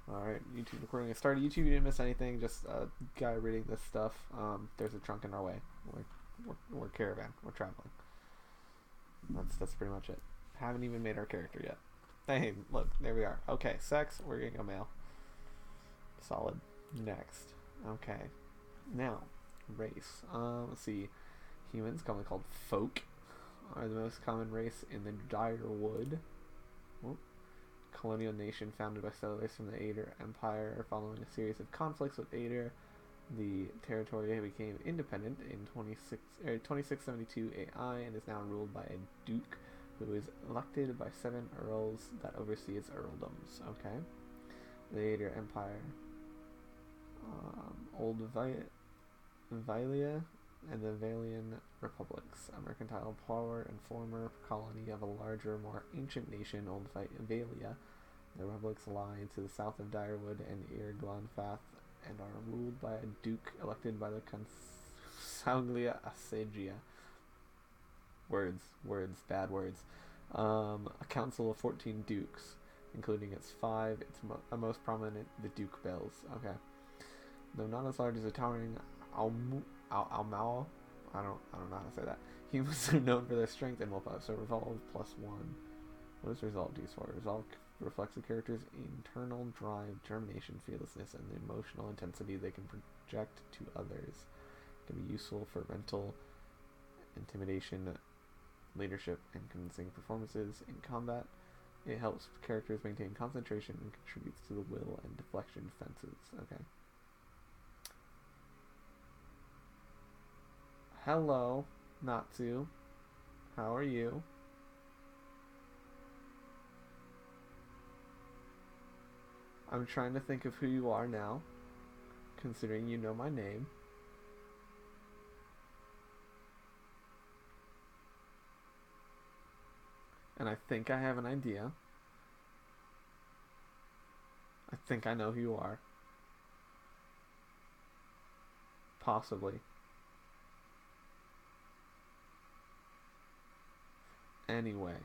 Alright, YouTube recording has started. YouTube, you didn't miss anything. Just a guy reading this stuff. There's a trunk in our way. We're caravan. We're traveling. That's pretty much it. Haven't even made our character yet. Hey, look, there we are. Okay, sex, we're gonna go male. Solid. Next. Okay. Now, race. Let's see. Humans, commonly called folk, are the most common race in the Direwood. Whoop. Colonial nation founded by settlers from the Ader Empire. Following a series of conflicts with Ader, the territory became independent in 2672 AI and is now ruled by a duke who is elected by 7 earls that oversee its earldoms. Okay. The Ader Empire, Old Vilia, and the Valian republics, a mercantile power and former colony of a larger, more ancient nation, Old Valia. The republics lie to the south of Direwood and Irglanfath and are ruled by a duke elected by the Consaglia Asagia. Bad words. A council of 14 dukes, including its 5, most prominent, the Duke Bells. Okay. Though not as large as the towering Almao, I don't know how to say that. Humans are known for their strength and willpower, so resolve +1. What does resolve do for? Resolve reflects the character's internal drive, determination, fearlessness, and the emotional intensity they can project to others. It can be useful for mental intimidation, leadership, and convincing performances in combat. It helps characters maintain concentration and contributes to the will and deflection defenses. Okay. Hello, Natsu. How are you? I'm trying to think of who you are now, considering you know my name. And I think I have an idea. I think I know who you are. Possibly. Anyway.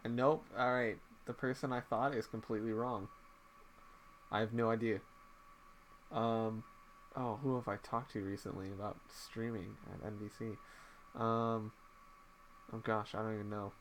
And nope, alright. The person I thought is completely wrong. I have no idea. Who have I talked to recently about streaming at NBC? Oh gosh, I don't even know.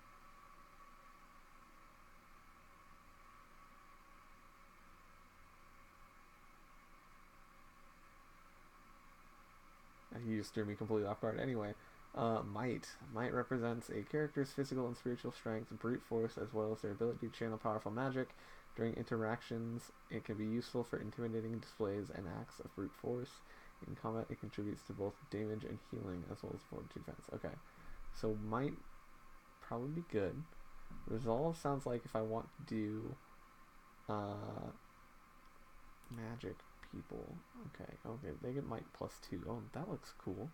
You just threw me completely off guard. Anyway, Might. Might represents a character's physical and spiritual strength, brute force, as well as their ability to channel powerful magic. During interactions, it can be useful for intimidating displays and acts of brute force. In combat, it contributes to both damage and healing, as well as fortitude defense. Okay, so Might probably be good. Resolve sounds like if I want to do magic people. Okay, they get Might +2. Oh, that looks cool.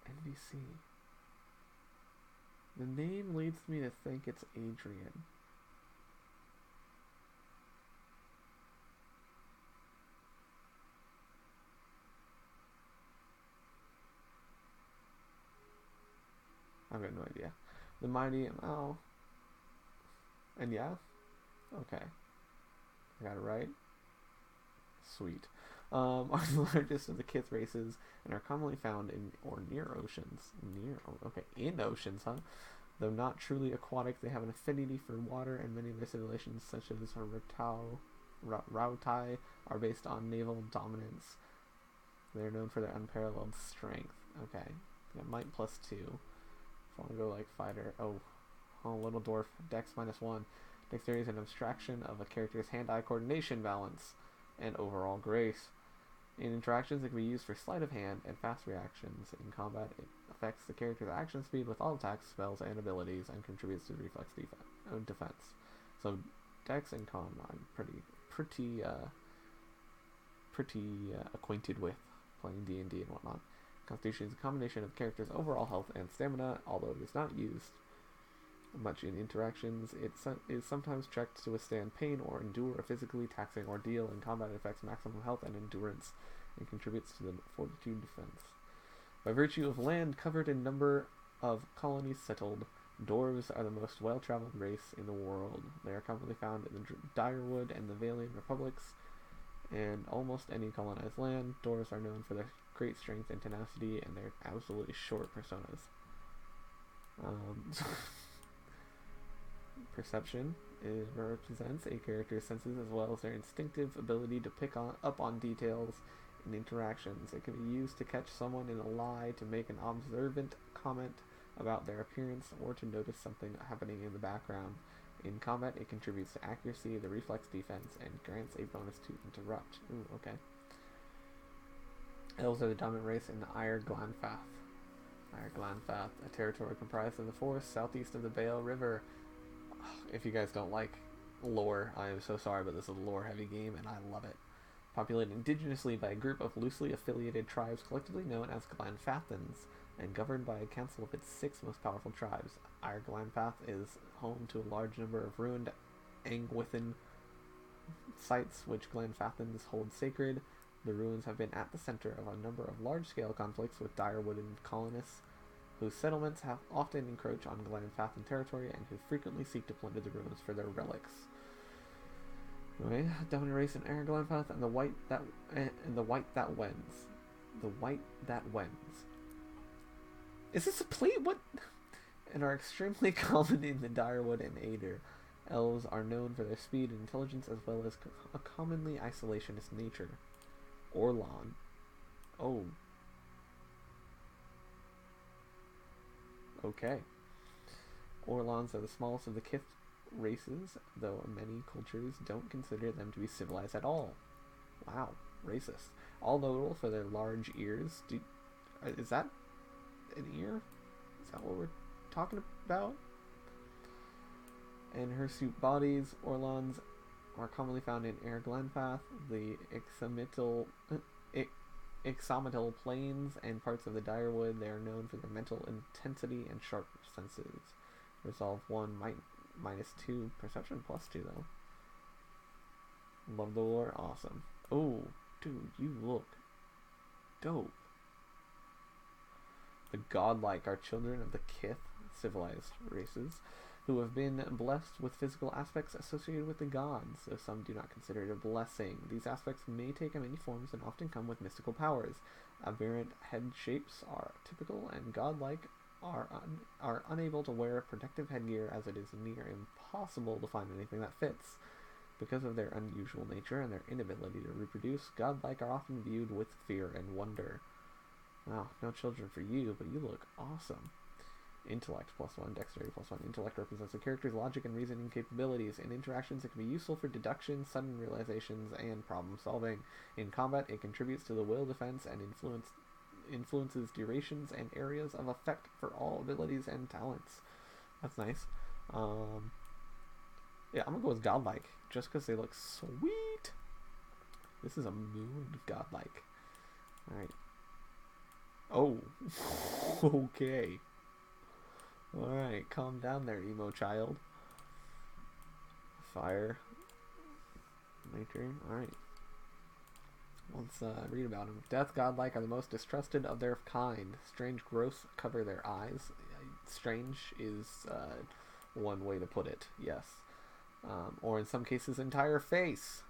NBC. The name leads me to think it's Adrian. I've got no idea. The Mighty ML. And yeah? Okay. I got it right. Sweet. Are the largest of the kith races and are commonly found in or near oceans. In oceans, huh? Though not truly aquatic, they have an affinity for water, and many of their civilizations, such as Rautai, are based on naval dominance. They're known for their unparalleled strength. Okay. Got Might +2. If I want to go like fighter. Oh, little dwarf. Dex -1. Dexterity is an abstraction of a character's hand-eye coordination balance and overall grace. In interactions, it can be used for sleight of hand and fast reactions. In combat, it affects the character's action speed with all attacks, spells, and abilities, and contributes to reflex defense. So, Dex and Con, I'm pretty acquainted with playing D&D and whatnot. Constitution is a combination of the character's overall health and stamina, although it is not used much in interactions. It is sometimes checked to withstand pain or endure a physically taxing ordeal. In combat, it affects maximum health and endurance and contributes to the fortitude defense. By virtue of land covered and number of colonies settled, Dwarves are the most well-traveled race in the world. They are commonly found in the Direwood and the Vailian republics, and almost any colonized land. Dwarves are known for their great strength and tenacity, and their absolutely short personas. Perception represents a character's senses as well as their instinctive ability to pick up on details in interactions. It can be used to catch someone in a lie, to make an observant comment about their appearance, or to notice something happening in the background. In combat, it contributes to accuracy, the reflex defense, and grants a bonus to interrupt. Ooh, okay. Elves are the dominant race in the Ire Glanfath. Ire Glanfath, a territory comprised of the forest southeast of the Bale River. If you guys don't like lore, I am so sorry, but this is a lore-heavy game, and I love it. Populated indigenously by a group of loosely affiliated tribes collectively known as Glanfathans, and governed by a council of its 6 most powerful tribes. Ire Glanfath is home to a large number of ruined Angwithan sites which Glanfathans hold sacred. The ruins have been at the center of a number of large-scale conflicts with Direwooden colonists, whose settlements have often encroach on Glanfathan territory and who frequently seek to plunder the ruins for their relics. Anyway, dominant race in Ire Glanfath and the white that wends. The white that wends. Is this a plate? What? And are extremely common in the Direwood and Ader. Elves are known for their speed and intelligence as well as a commonly isolationist nature. Orlan. Oh. Okay. Orlans are the smallest of the Kith races, though many cultures don't consider them to be civilized at all. Wow. Racist. All notable for their large ears. Is that an ear? Is that what we're talking about? And hirsute bodies. Orlans are commonly found in Ire Glanfath, the Ixomital plains, and parts of the Direwood. They are known for their mental intensity and sharp senses. Resolve 1, -2, perception +2 though. Love the lore, awesome. Oh, dude, you look dope. The godlike are children of the Kith, civilized races, who have been blessed with physical aspects associated with the gods, though some do not consider it a blessing. These aspects may take many forms and often come with mystical powers. Aberrant head shapes are typical, and godlike are unable to wear protective headgear, as it is near impossible to find anything that fits. Because of their unusual nature and their inability to reproduce, godlike are often viewed with fear and wonder. Wow, no children for you, but you look awesome. Intellect +1, dexterity +1. Intellect represents a character's logic and reasoning capabilities. In interactions, it can be useful for deduction, sudden realizations, and problem solving. In combat, it contributes to the will defense and influences durations and areas of effect for all abilities and talents. That's nice. Yeah, I'm gonna go with godlike, just because they look sweet. This is a moon godlike. Alright. Oh. Okay. Alright, calm down there, emo child. Fire. Nature. Alright. Let's read about them. Death godlike are the most distrusted of their kind. Strange growths cover their eyes. Strange is one way to put it, yes. Or in some cases, entire face,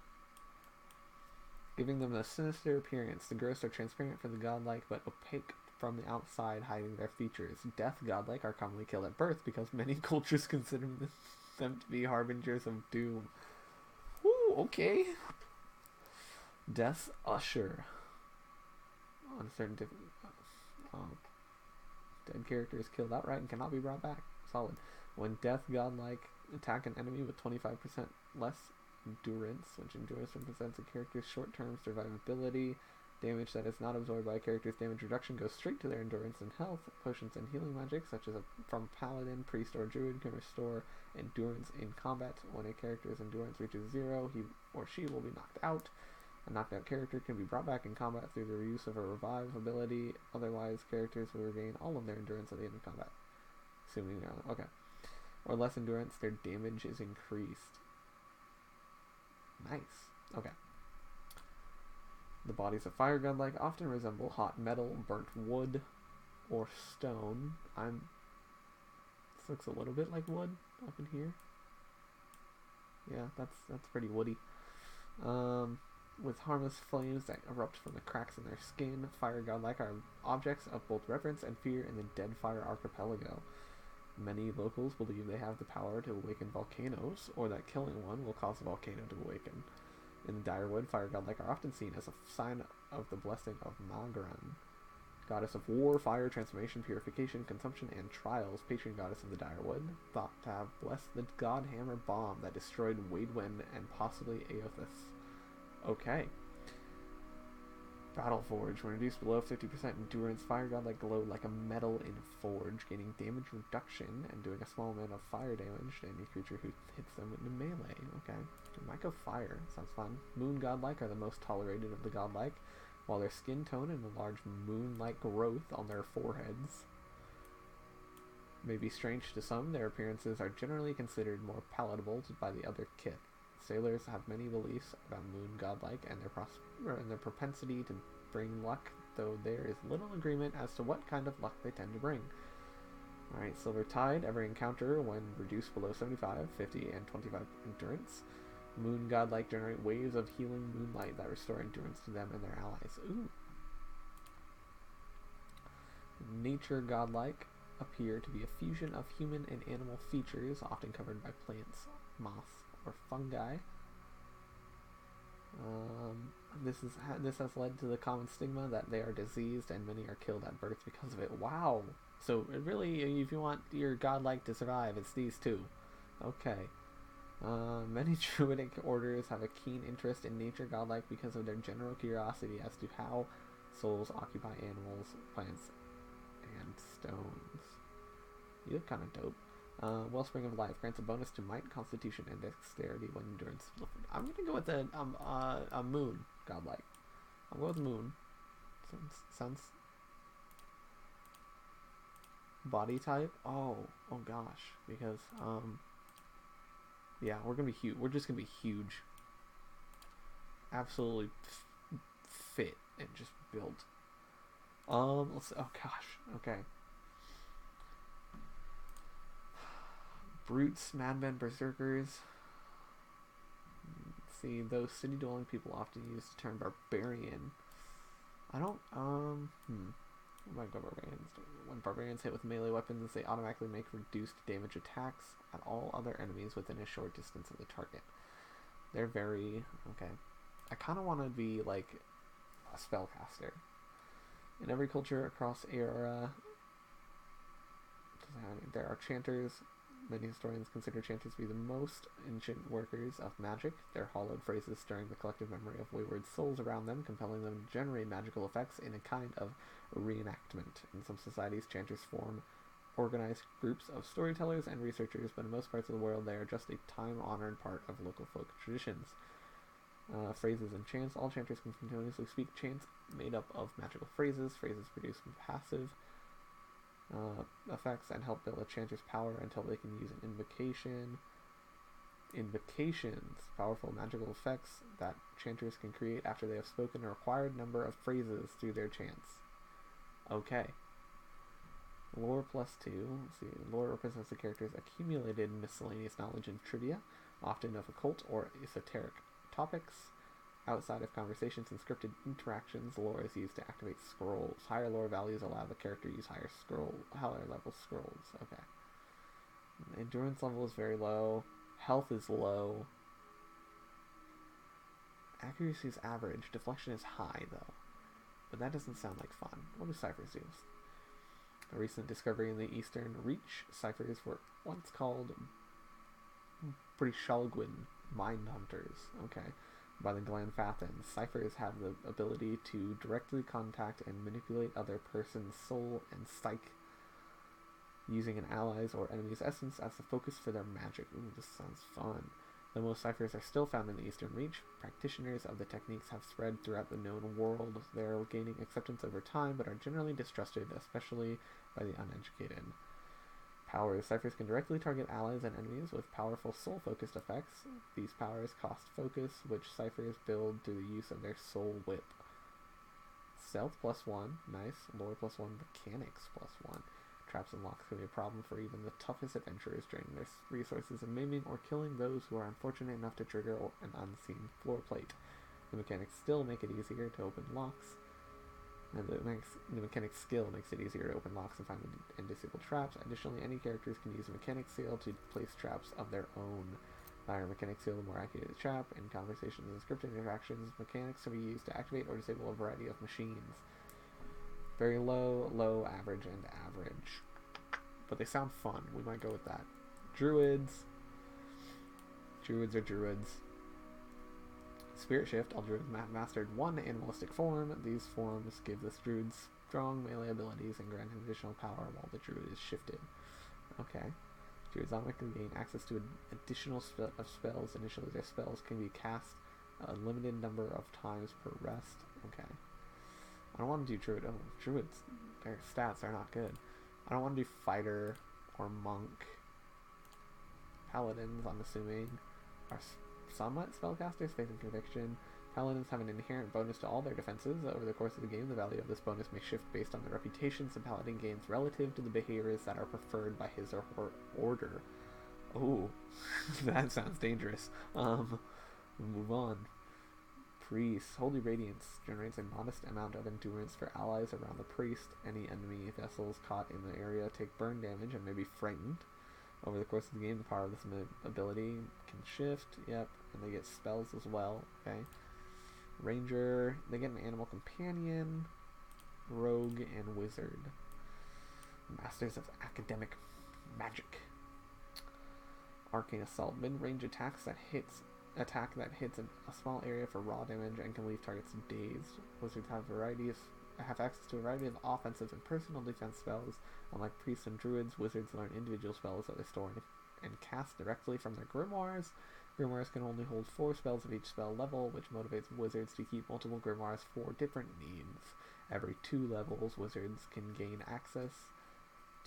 giving them a sinister appearance. The growths are transparent for the godlike, but opaque from the outside, hiding their features. Death godlike are commonly killed at birth because many cultures consider them to be harbingers of doom. Ooh, okay. Death's usher. On certain dead character is killed outright and cannot be brought back. Solid. When death godlike attack an enemy with 25% less endurance, which endurance represents a character's short-term survivability. Damage that is not absorbed by a character's damage reduction goes straight to their endurance and health. Potions and healing magic, such as from paladin, priest, or druid, can restore endurance in combat. When a character's endurance reaches 0, he or she will be knocked out. A knocked out character can be brought back in combat through the use of a revive ability. Otherwise, characters will regain all of their endurance at the end of combat. Assuming they're on. Okay. Or less endurance, their damage is increased. Nice. Okay. The bodies of fire godlike often resemble hot metal, burnt wood, or stone. I'm This looks a little bit like wood up in here. Yeah, that's pretty woody. With harmless flames that erupt from the cracks in their skin, fire godlike are objects of both reverence and fear in the Deadfire Archipelago. Many locals believe they have the power to awaken volcanoes, or that killing one will cause a volcano to awaken. In the Direwood, fire godlike are often seen as a sign of the blessing of Magran, goddess of war, fire, transformation, purification, consumption, and trials, patron goddess of the Direwood, thought to have blessed the Godhammer bomb that destroyed Waidwen and possibly Aothas. Okay. Battle Forge. When reduced below 50% endurance, fire godlike glow like a metal in forge, gaining damage reduction and doing a small amount of fire damage to any creature who hits them in the melee. Okay. It might go fire. Sounds fun. Moon godlike are the most tolerated of the godlike, while their skin tone and a large moon-like growth on their foreheads may be strange to some, their appearances are generally considered more palatable by the other kith. Sailors have many beliefs about moon godlike and their propensity to bring luck, though there is little agreement as to what kind of luck they tend to bring. Alright, Silver Tide. Every encounter, when reduced below 75, 50, and 25 endurance, moon godlike generate waves of healing moonlight that restore endurance to them and their allies. Ooh. Nature godlike appear to be a fusion of human and animal features, often covered by plants, moss, or fungi. This has led to the common stigma that they are diseased and many are killed at birth because of it. Wow. So really, if you want your godlike to survive, it's these two. Okay. Many druidic orders have a keen interest in nature godlike because of their general curiosity as to how souls occupy animals, plants, and stones. You look kind of dope. Wellspring of Life grants a bonus to might, constitution, and dexterity when endurance. I'm gonna go with a moon godlike. I'll go with moon. Sounds body type. Oh gosh, because yeah, we're gonna be huge. We're just gonna be huge. Absolutely fit and just built. Let's. Oh gosh. Okay. Brutes, madmen, berserkers. Let's see, those city-dwelling people often use the term barbarian. I don't. I might go barbarians. When barbarians hit with melee weapons, they automatically make reduced damage attacks at all other enemies within a short distance of the target. They're very okay. I kind of want to be like a spellcaster. In every culture across Aeora, there are chanters. Many historians consider chanters to be the most ancient workers of magic. Their hollowed phrases stirring the collective memory of wayward souls around them, compelling them to generate magical effects in a kind of reenactment. In some societies, chanters form organized groups of storytellers and researchers, but in most parts of the world, they are just a time-honored part of local folk traditions. Phrases and chants. All chanters can continuously speak chants made up of magical phrases. Phrases produce passive effects and help build a chanter's power until they can use an invocation. Invocations, powerful magical effects that chanters can create after they have spoken a required number of phrases through their chants. Okay. Lore +2. Let's see. Lore represents the character's accumulated miscellaneous knowledge and trivia, often of occult or esoteric topics. Outside of conversations and scripted interactions, lore is used to activate scrolls. Higher lore values allow the character to use higher level scrolls. Okay. Endurance level is very low. Health is low. Accuracy is average. Deflection is high, though. But that doesn't sound like fun. What do ciphers use? A recent discovery in the Eastern Reach, ciphers were once called Brishalgwyn Mind Hunters. Okay. By the Glanfathans, ciphers have the ability to directly contact and manipulate other person's soul and psyche, using an ally's or enemy's essence as the focus for their magic. Ooh, this sounds fun. Though most ciphers are still found in the Eastern Reach, practitioners of the techniques have spread throughout the known world. They are gaining acceptance over time, but are generally distrusted, especially by the uneducated. Powers. Ciphers can directly target allies and enemies with powerful soul-focused effects. These powers cost focus, which ciphers build through the use of their soul whip. Stealth +1, nice. Lore +1, mechanics +1. Traps and locks can be a problem for even the toughest adventurers, draining their resources and maiming or killing those who are unfortunate enough to trigger an unseen floor plate. The mechanics still make it easier to open locks. And the mechanic skill makes it easier to open locks and find and disable traps. Additionally, any characters can use a mechanic seal to place traps of their own. The higher mechanic seal, the more accurate the trap. In conversations and scripted interactions, mechanics can be used to activate or disable a variety of machines. Very low, low, average, and average. But they sound fun. We might go with that. Druids. Druids are druids. Spirit Shift. All druids mastered one animalistic form. These forms give the druid strong melee abilities and grant additional power while the druid is shifted. Okay. Druids automatically gain access to an additional spells. Initially, their spells can be cast a limited number of times per rest. Okay. I don't want to do druid. Oh, druids. Their stats are not good. I don't want to do fighter or monk. Paladins, I'm assuming, are somewhat spellcasters, faith and conviction. Paladins have an inherent bonus to all their defenses. Over the course of the game, the value of this bonus may shift based on the reputations the paladin gains relative to the behaviors that are preferred by his or her order. Oh, that sounds dangerous. We'll move on. Priest. Holy Radiance generates a modest amount of endurance for allies around the priest. Any enemy vessels caught in the area take burn damage and may be frightened. Over the course of the game, the power of this ability can shift. Yep, and they get spells as well. Okay. Ranger. They get an animal companion. Rogue and wizard. Masters of academic magic. Arcane Assault. Mid-range attacks that hits a small area for raw damage and can leave targets dazed. Wizards have access to a variety of offensive and personal defense spells. Unlike priests and druids, wizards learn individual spells that they store and cast directly from their grimoires. Grimoires can only hold 4 spells of each spell level, which motivates wizards to keep multiple grimoires for different needs. Every 2 levels, wizards can gain access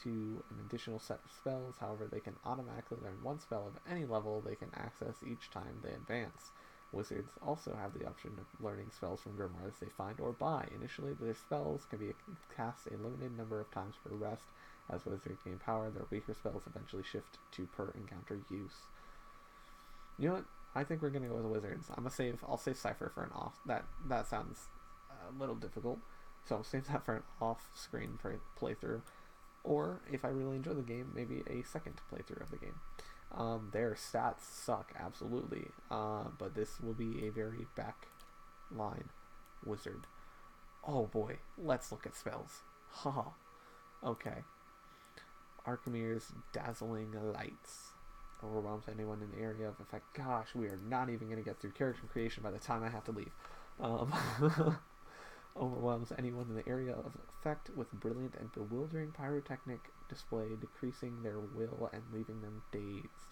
to an additional set of spells. However, they can automatically learn 1 spell of any level they can access each time they advance. Wizards also have the option of learning spells from grimoires they find or buy. Initially, their spells can be cast a limited number of times per rest. As wizards gain power, their weaker spells eventually shift to per encounter use. You know what? I think we're gonna go with wizards. I'll save Cypher for an off. That sounds a little difficult, so I'll save that for an off-screen playthrough. Or, if I really enjoy the game, maybe a second playthrough of the game. Their stats suck, absolutely. But this will be a very back-line wizard. Oh boy, let's look at spells. Haha. Okay. Archimere's Dazzling Lights. Overwhelms anyone in the area of effect. Gosh, we are not even going to get through character creation by the time I have to leave. Overwhelms anyone in the area of effect with brilliant and bewildering pyrotechnic display, decreasing their will and leaving them dazed.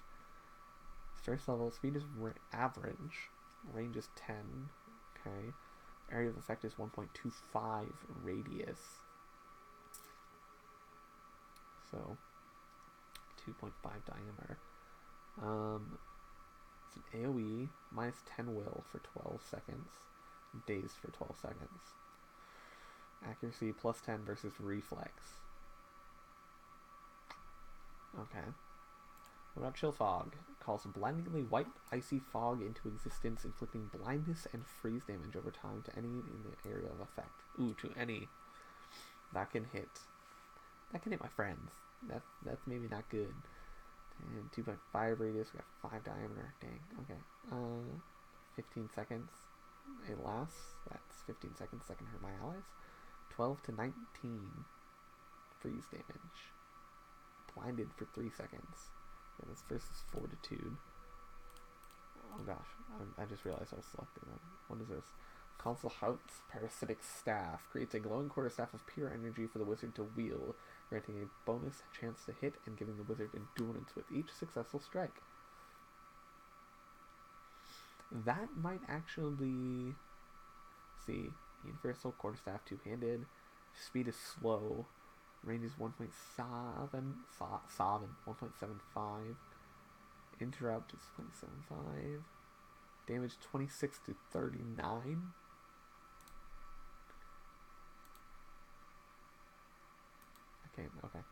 First level, speed is average, range is 10, okay, area of effect is 1.25 radius, so 2.5 diameter. It's an AoE, minus 10 will for 12 seconds, dazed for 12 seconds. Accuracy plus 10 versus reflex. Okay. What about Chill Fog? Calls a blindingly white, icy fog into existence, inflicting blindness and freeze damage over time to any in the area of effect. Ooh, to any. That can hit my friends. That's maybe not good. And 2.5 radius, we got 5 diameter. Dang, okay. 15 seconds. It lasts. That's 15 seconds. That can hurt my allies. 12 to 19 freeze damage. Blinded for 3 seconds. And this versus Fortitude. Oh gosh, I just realized I was selecting them. What is this? Consul Hout's Parasitic Staff creates a glowing quarterstaff of pure energy for the wizard to wield, granting a bonus chance to hit and giving the wizard endurance with each successful strike. That might actually... see. Universal quarterstaff, 2-handed. Speed is slow. Range is 1.7. 1.75. Interrupt is 0.75. Damage 26 to 39. Okay.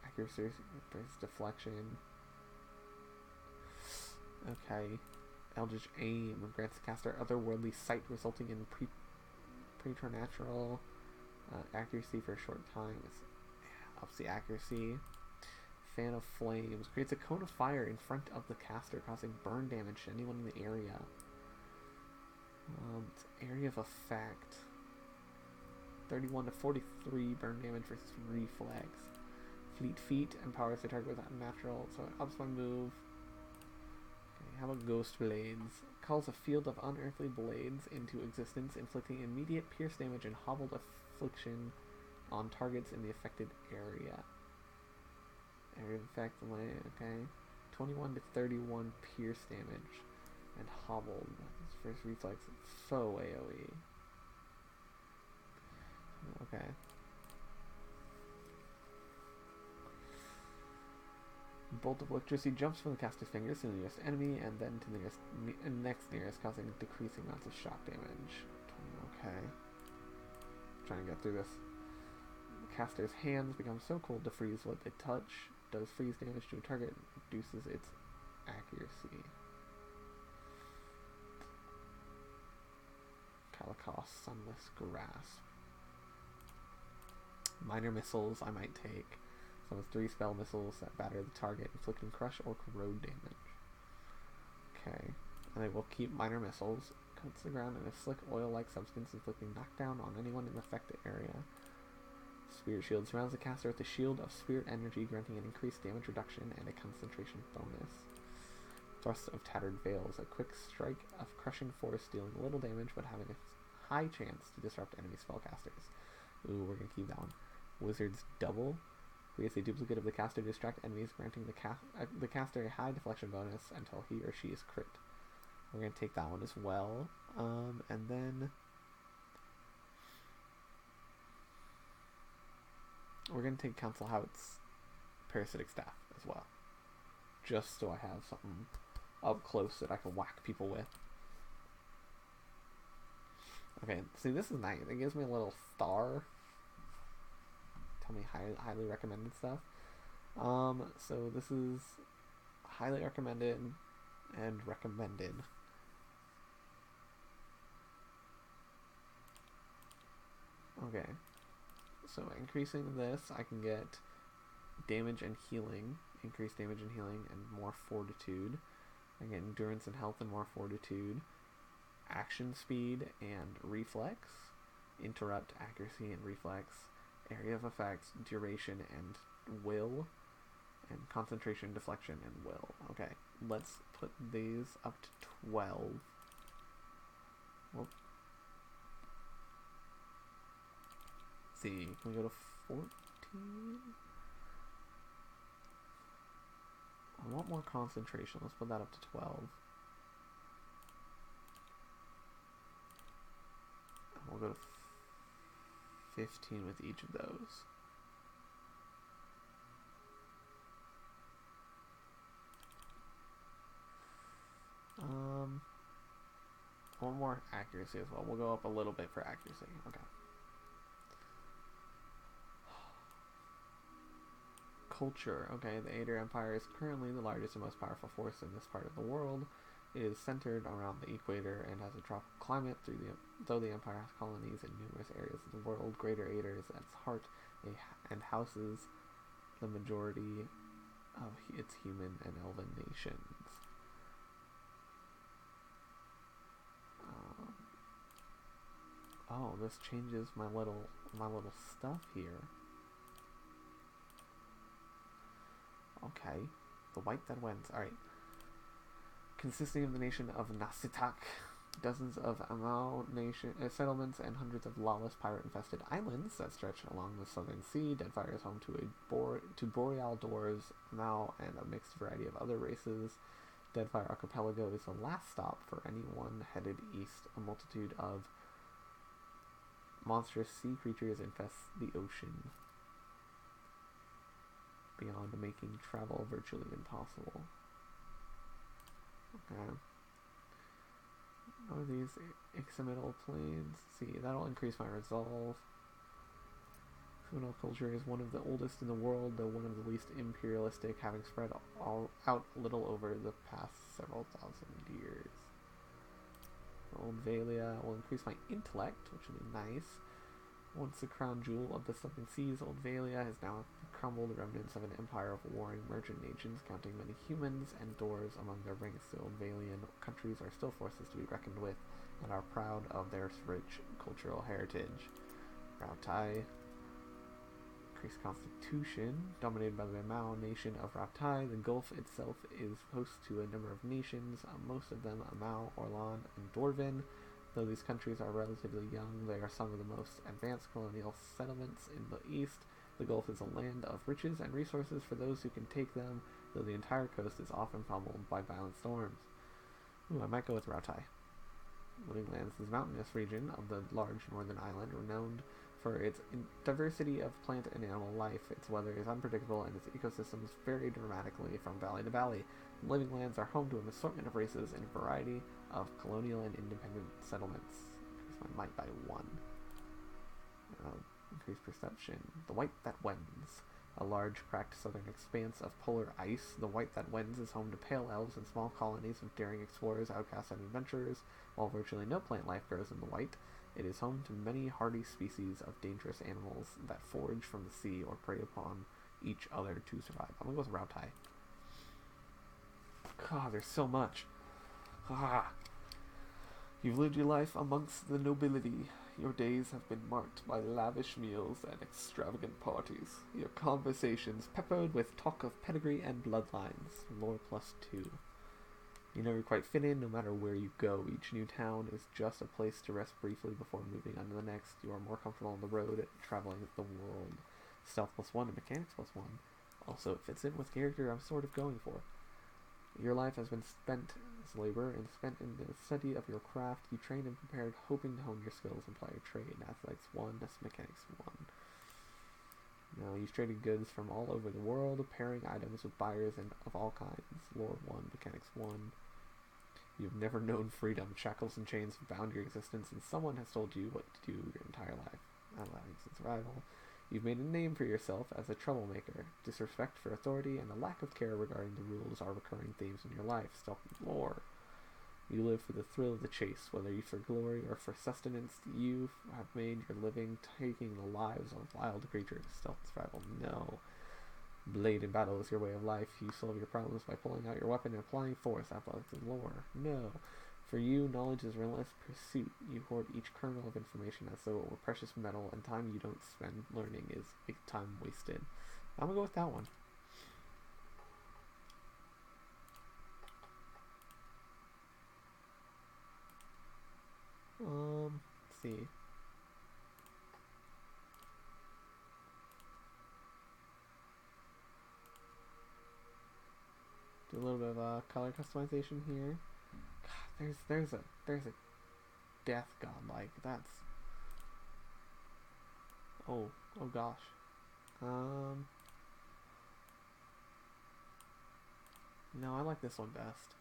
Accuracy, deflection. Okay. Eldritch Aim grants the caster otherworldly sight, resulting in preternatural accuracy for a short time. Ups the accuracy. Fan of Flames creates a cone of fire in front of the caster, causing burn damage to anyone in the area. It's area of effect. 31 to 43 burn damage versus reflex. Fleet Feet empowers the target with unnatural, so it ups my move. Okay, how about Ghost Blades? Calls a field of unearthly blades into existence, inflicting immediate pierce damage and hobbled affliction on targets in the affected area. Area of effect, okay. 21 to 31 pierce damage and hobbled. His first reflex, so AoE. Okay. Bolt of Electricity jumps from the caster's fingers to the nearest enemy and then to the next nearest, causing decreasing amounts of shock damage. Okay. Trying to get through this. The caster's hands become so cold to freeze what they touch. Does freeze damage to a target, reduces its accuracy. Kalikos, Sunless Grasp. Minor missiles I might take. So it's 3 spell missiles that batter the target, inflicting crush or corrode damage. Okay. And they will keep minor missiles. Coats the ground in a slick oil-like substance, inflicting knockdown on anyone in the affected area. Spirit Shield surrounds the caster with a shield of spirit energy, granting an increased damage reduction and a concentration bonus. Thrust of Tattered Veils, a quick strike of crushing force, dealing little damage but having a high chance to disrupt enemy spellcasters. Ooh, we're gonna keep that one. Wizard's Double creates a duplicate of the caster to distract enemies, granting the caster a high deflection bonus until he or she is crit. We're gonna take that one as well. And then we're going to take Council Hout's Parasitic Staff as well. Just so I have something up close that I can whack people with. Okay, see, this is nice. It gives me a little star. Tell me highly recommended stuff. So this is highly recommended and recommended. Okay. So increasing this, I can get damage and healing, increased damage and healing, and more fortitude. I get endurance and health and more fortitude, action speed and reflex, interrupt, accuracy and reflex, area of effect, duration and will, and concentration, deflection, and will. Okay, let's put these up to 12. Whoop. See, can we go to 14? I want more concentration. Let's put that up to 12. And we'll go to 15 with each of those. One more accuracy as well. We'll go up a little bit for accuracy. Okay. Culture. Okay, the Aether Empire is currently the largest and most powerful force in this part of the world. It is centered around the equator and has a tropical climate. Though the Empire has colonies in numerous areas of the world, Greater Aether is at its heart and houses the majority of its human and elven nations. Oh, this changes my little stuff here. Okay, the White That Wins. Alright. Consisting of the nation of Nasitak, dozens of Amau nation settlements, and hundreds of lawless pirate-infested islands that stretch along the southern sea, Deadfire is home to boreal dwarves, Amau, and a mixed variety of other races. Deadfire Archipelago is the last stop for anyone headed east. A multitude of monstrous sea creatures infest the ocean, beyond making travel virtually impossible. Okay. What are these Ixamital planes? See, that'll increase my resolve. Huguenot culture is one of the oldest in the world, though one of the least imperialistic, having spread all out little over the past several thousand years. Old Valia will increase my intellect, which will be nice. Once the crown jewel of the Seven Seas, Old Valia has now crumbled, the remnants of an empire of warring merchant nations, counting many humans and doors among their ranks. The Old Valian countries are still forces to be reckoned with, and are proud of their rich cultural heritage. Rautai, increased constitution, dominated by the Mao nation of Rautai. The Gulf itself is host to a number of nations, most of them Mao, Orlan, and Dorvin. Though these countries are relatively young, they are some of the most advanced colonial settlements in the East. The Gulf is a land of riches and resources for those who can take them, though the entire coast is often pummeled by violent storms. Ooh, I might go with Rautai. Living Lands is a mountainous region of the large northern island, renowned for its diversity of plant and animal life. Its weather is unpredictable and its ecosystems vary dramatically from valley to valley. Living Lands are home to an assortment of races and a variety of colonial and independent settlements. Increase my might by 1. Increase perception. The White That Wends. A large, cracked southern expanse of polar ice, the White That Wends is home to pale elves and small colonies of daring explorers, outcasts, and adventurers. While virtually no plant life grows in the White, it is home to many hardy species of dangerous animals that forage from the sea or prey upon each other to survive. I'm gonna go with Rautai. God, there's so much. Ah. You've lived your life amongst the nobility. Your days have been marked by lavish meals and extravagant parties. Your conversations peppered with talk of pedigree and bloodlines. Lore +2. You never quite fit in, no matter where you go. Each new town is just a place to rest briefly before moving on to the next. You are more comfortable on the road, traveling the world. Stealth +1 and mechanics +1. Also, it fits in with the character I'm sort of going for. Your life has been spent as labor and spent in the study of your craft. You trained and prepared, hoping to hone your skills and apply your trade. Athletics 1, that's mechanics 1. Now, you've traded goods from all over the world, pairing items with buyers and of all kinds. Lore 1, mechanics 1. You've never known freedom. Shackles and chains have bound your existence, and someone has told you what to do your entire life. Athletics and survival. You've made a name for yourself as a troublemaker. Disrespect for authority and a lack of care regarding the rules are recurring themes in your life. Stealth and lore. You live for the thrill of the chase, whether you for glory or for sustenance. You have made your living taking the lives of wild creatures. Stealth and survival. No. Blade in battle is your way of life. You solve your problems by pulling out your weapon and applying force. Athletics and lore. No. For you, knowledge is relentless pursuit. You hoard each kernel of information as though it were precious metal, and time you don't spend learning is time wasted. I'm gonna go with that one. Let's see. Do a little bit of color customization here. God, there's a death god like that's. Oh gosh. No, I like this one best.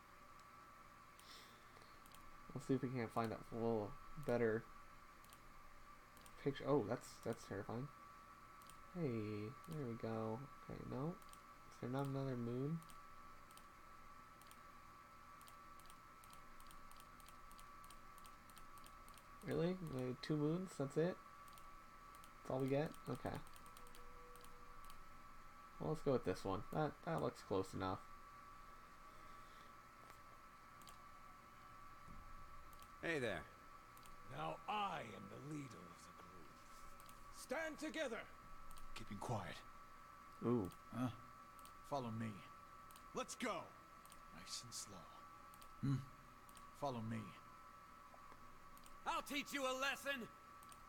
Let's see if we can't find a little better picture. Oh, that's terrifying. Hey, there we go. Okay, no. Is there not another moon? Really? 2 moons? That's it? That's all we get? Okay. Well, let's go with this one. That looks close enough. Hey there. Now I am the leader of the group. Stand together! Keeping quiet. Ooh. Follow me. Let's go! Nice and slow. Follow me. I'll teach you a lesson!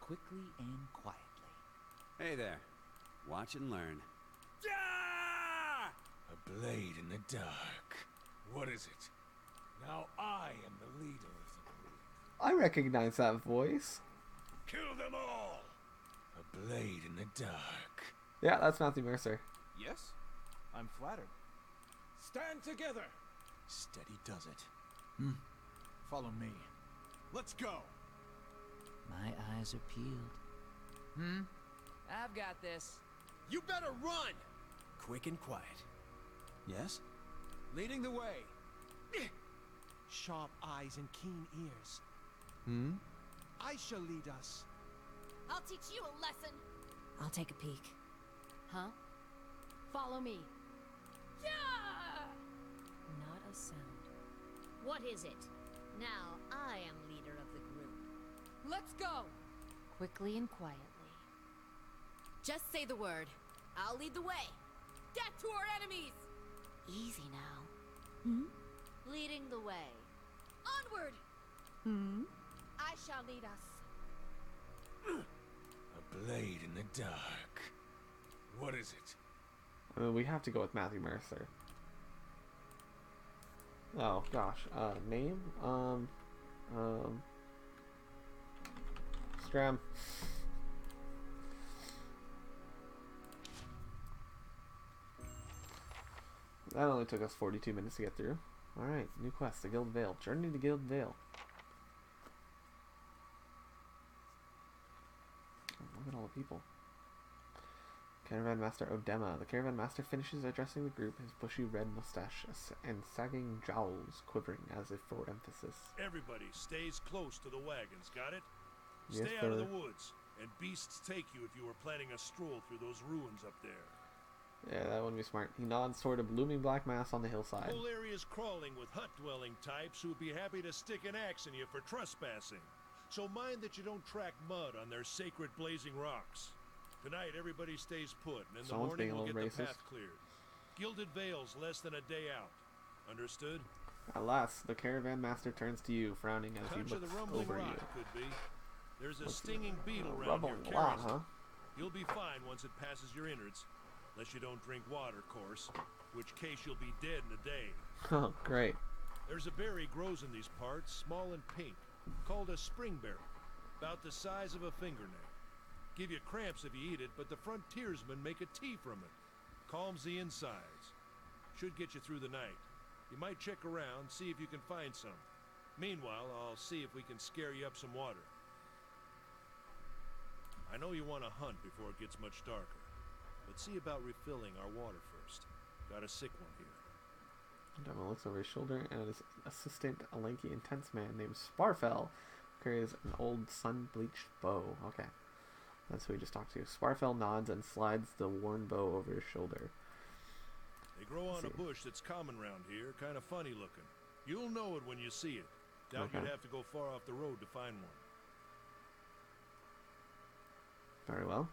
Quickly and quietly. Hey there. Watch and learn. Yeah! A blade in the dark. What is it? Now I am the leader of the group. I recognize that voice. Kill them all! A blade in the dark. Yeah, that's Matthew Mercer. Yes? I'm flattered. Stand together! Steady does it. Follow me. Let's go! My eyes are peeled. I've got this. You better run! Quick and quiet. Yes? Leading the way. Sharp eyes and keen ears. Hmm? I shall lead us. I'll teach you a lesson. I'll take a peek. Huh? Follow me. Yeah! Not a sound. What is it? Now I am leader of the group. Let's go! Quickly and quietly. Just say the word. I'll lead the way. Death to our enemies! Easy now. Leading the way. Onward! I shall lead us. A blade in the dark. What is it? We have to go with Matthew Mercer. Oh gosh, name? Scram. That only took us 42 minutes to get through. Alright, new quest, the Guild Vale. Journey to Guild Vale. Look at all the people. Caravan Master Odema. The Caravan Master finishes addressing the group, his bushy red mustache and sagging jowls quivering as if for emphasis. Everybody stays close to the wagons, got it? Yes, Stay out of sir. the woods, and beasts take you if you were planning a stroll through those ruins up there. Yeah, that wouldn't be smart. He nods toward a blooming black mass on the hillside. The whole area's crawling with hut-dwelling types who'd be happy to stick an axe in you for trespassing. So mind that you don't track mud on their sacred blazing rocks. Tonight, everybody stays put, and in the Someone's morning being a we'll get little the racist. path cleared. Gilded Vale's less than a day out. Understood? Alas, the Caravan Master turns to you, frowning as he Touch of the looks rumbling over rot, you. could be. There's a stinging beetle around Rumbling your a lot, carries. huh? You'll be fine once it passes your innards. Unless you don't drink water, course. Which case you'll be dead in a day. Oh, great. There's a berry grows in these parts, small and pink, called a springberry. About the size of a fingernail. Give you cramps if you eat it, but the frontiersmen make a tea from it. Calms the insides. Should get you through the night. You might check around, see if you can find some. Meanwhile, I'll see if we can scare you up some water. I know you want to hunt before it gets much darker, but see about refilling our water first. Got a sick one here. Demo looks over his shoulder, and his assistant, a lanky, intense man named Sparfell, carries an old sun-bleached bow. Okay. That's who we just talked to. Sparfell nods and slides the worn bow over his shoulder. They grow on See. a bush that's common round here, kind of funny looking. You'll know it when you see it. Doubt Okay. you'd have to go far off the road to find one. Very well.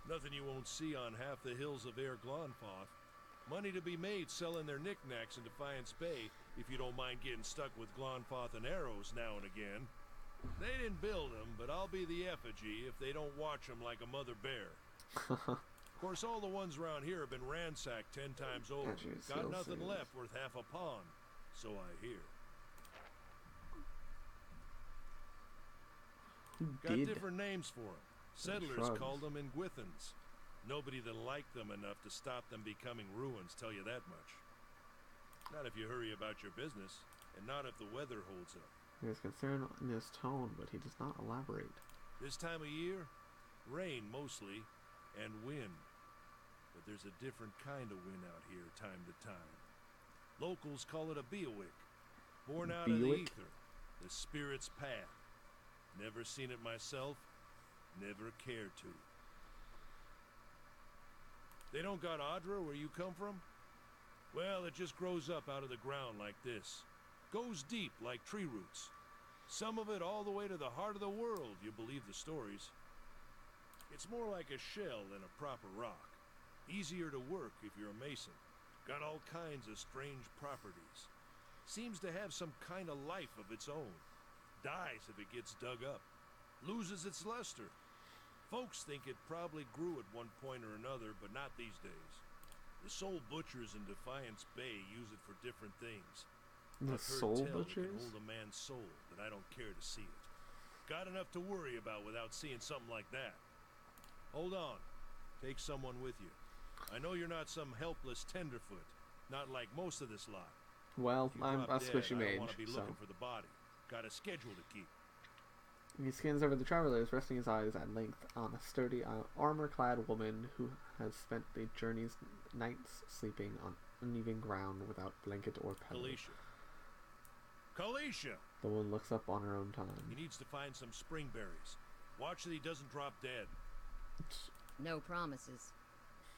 Nothing you won't see on half the hills of Air Glonfoth. Money to be made selling their knickknacks in Defiance Bay, if you don't mind getting stuck with Glonfoth and arrows now and again. They didn't build them, but I'll be the effigy if they don't watch them like a mother bear. Of course, all the ones around here have been ransacked 10 times over. Actually, Got still nothing seems- left worth half a pawn, so I hear. Who Got did? different names for them. Settlers Shrugs. called them Ingwithans. Nobody that liked them enough to stop them becoming ruins, tell you that much. Not if you hurry about your business, and not if the weather holds up. He is concerned in his tone, but he does not elaborate. This time of year, rain mostly, and wind. But there's a different kind of wind out here time to time. Locals call it a Beowick, born out of the Beowick? ether, the spirit's path. Never seen it myself, never cared to. They don't got Adra where you come from? Well, it just grows up out of the ground like this. Goes deep like tree roots. Some of it all the way to the heart of the world, you believe the stories. It's more like a shell than a proper rock. Easier to work if you're a mason. Got all kinds of strange properties. Seems to have some kind of life of its own. Dies if it gets dug up. Loses its luster. Folks think it probably grew at one point or another, but not these days. The soul butchers in Defiance Bay use it for different things. The I've heard soul tell it can butchers? hold a man's soul, but I don't care to see it. Got enough to worry about without seeing something like that. Hold on. Take someone with you. I know you're not some helpless tenderfoot, not like most of this lot. Well, If you I'm drop a dead, squishy I don't mage, want to be so looking for the body. Got a schedule to keep. He scans over the travelers, resting his eyes at length on a sturdy, armor-clad woman who has spent the journey's nights sleeping on uneven ground without blanket or pillow. Kalisha! The woman looks up on her own time. He needs to find some spring berries. Watch that he doesn't drop dead. No promises.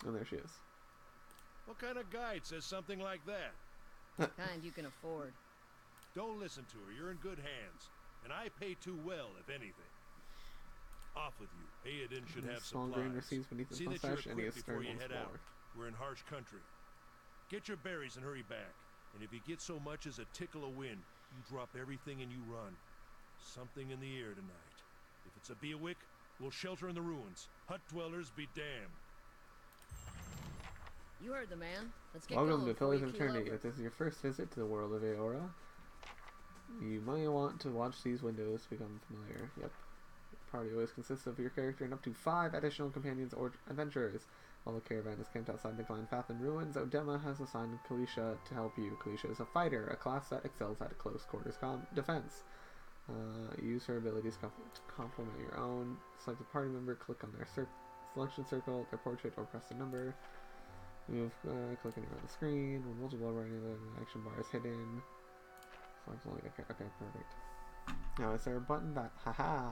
And there she is. What kind of guide says something like that? Kind you can afford. Don't listen to her. You're in good hands. And I pay too well, if anything. Off with you. Hayden should have small grain supplies. receives beneath his See that mustache, you're and he is equipped before stern you once head more. out. We're in harsh country. Get your berries and hurry back. And if you get so much as a tickle of wind, you drop everything and you run. Something in the air tonight. If it's a Beawick, we'll shelter in the ruins. Hut dwellers be damned. You heard the man. Let's get Welcome going to before Pillars you of keel Eternity. over. If this is your first visit to the world of Aora, you might want to watch these windows to become familiar. Yep. The party always consists of your character and up to 5 additional companions or adventurers. While the caravan is camped outside the Glenfath and ruins, Odema has assigned Kalisha to help you. Kalisha is a fighter, a class that excels at close quarters defense. Use her abilities to complement your own. Select a party member, click on their selection circle, their portrait, or press the number. Move, click anywhere on the screen. When multiple running the action bar is hidden. Okay, perfect. Now, is there a button that... Haha!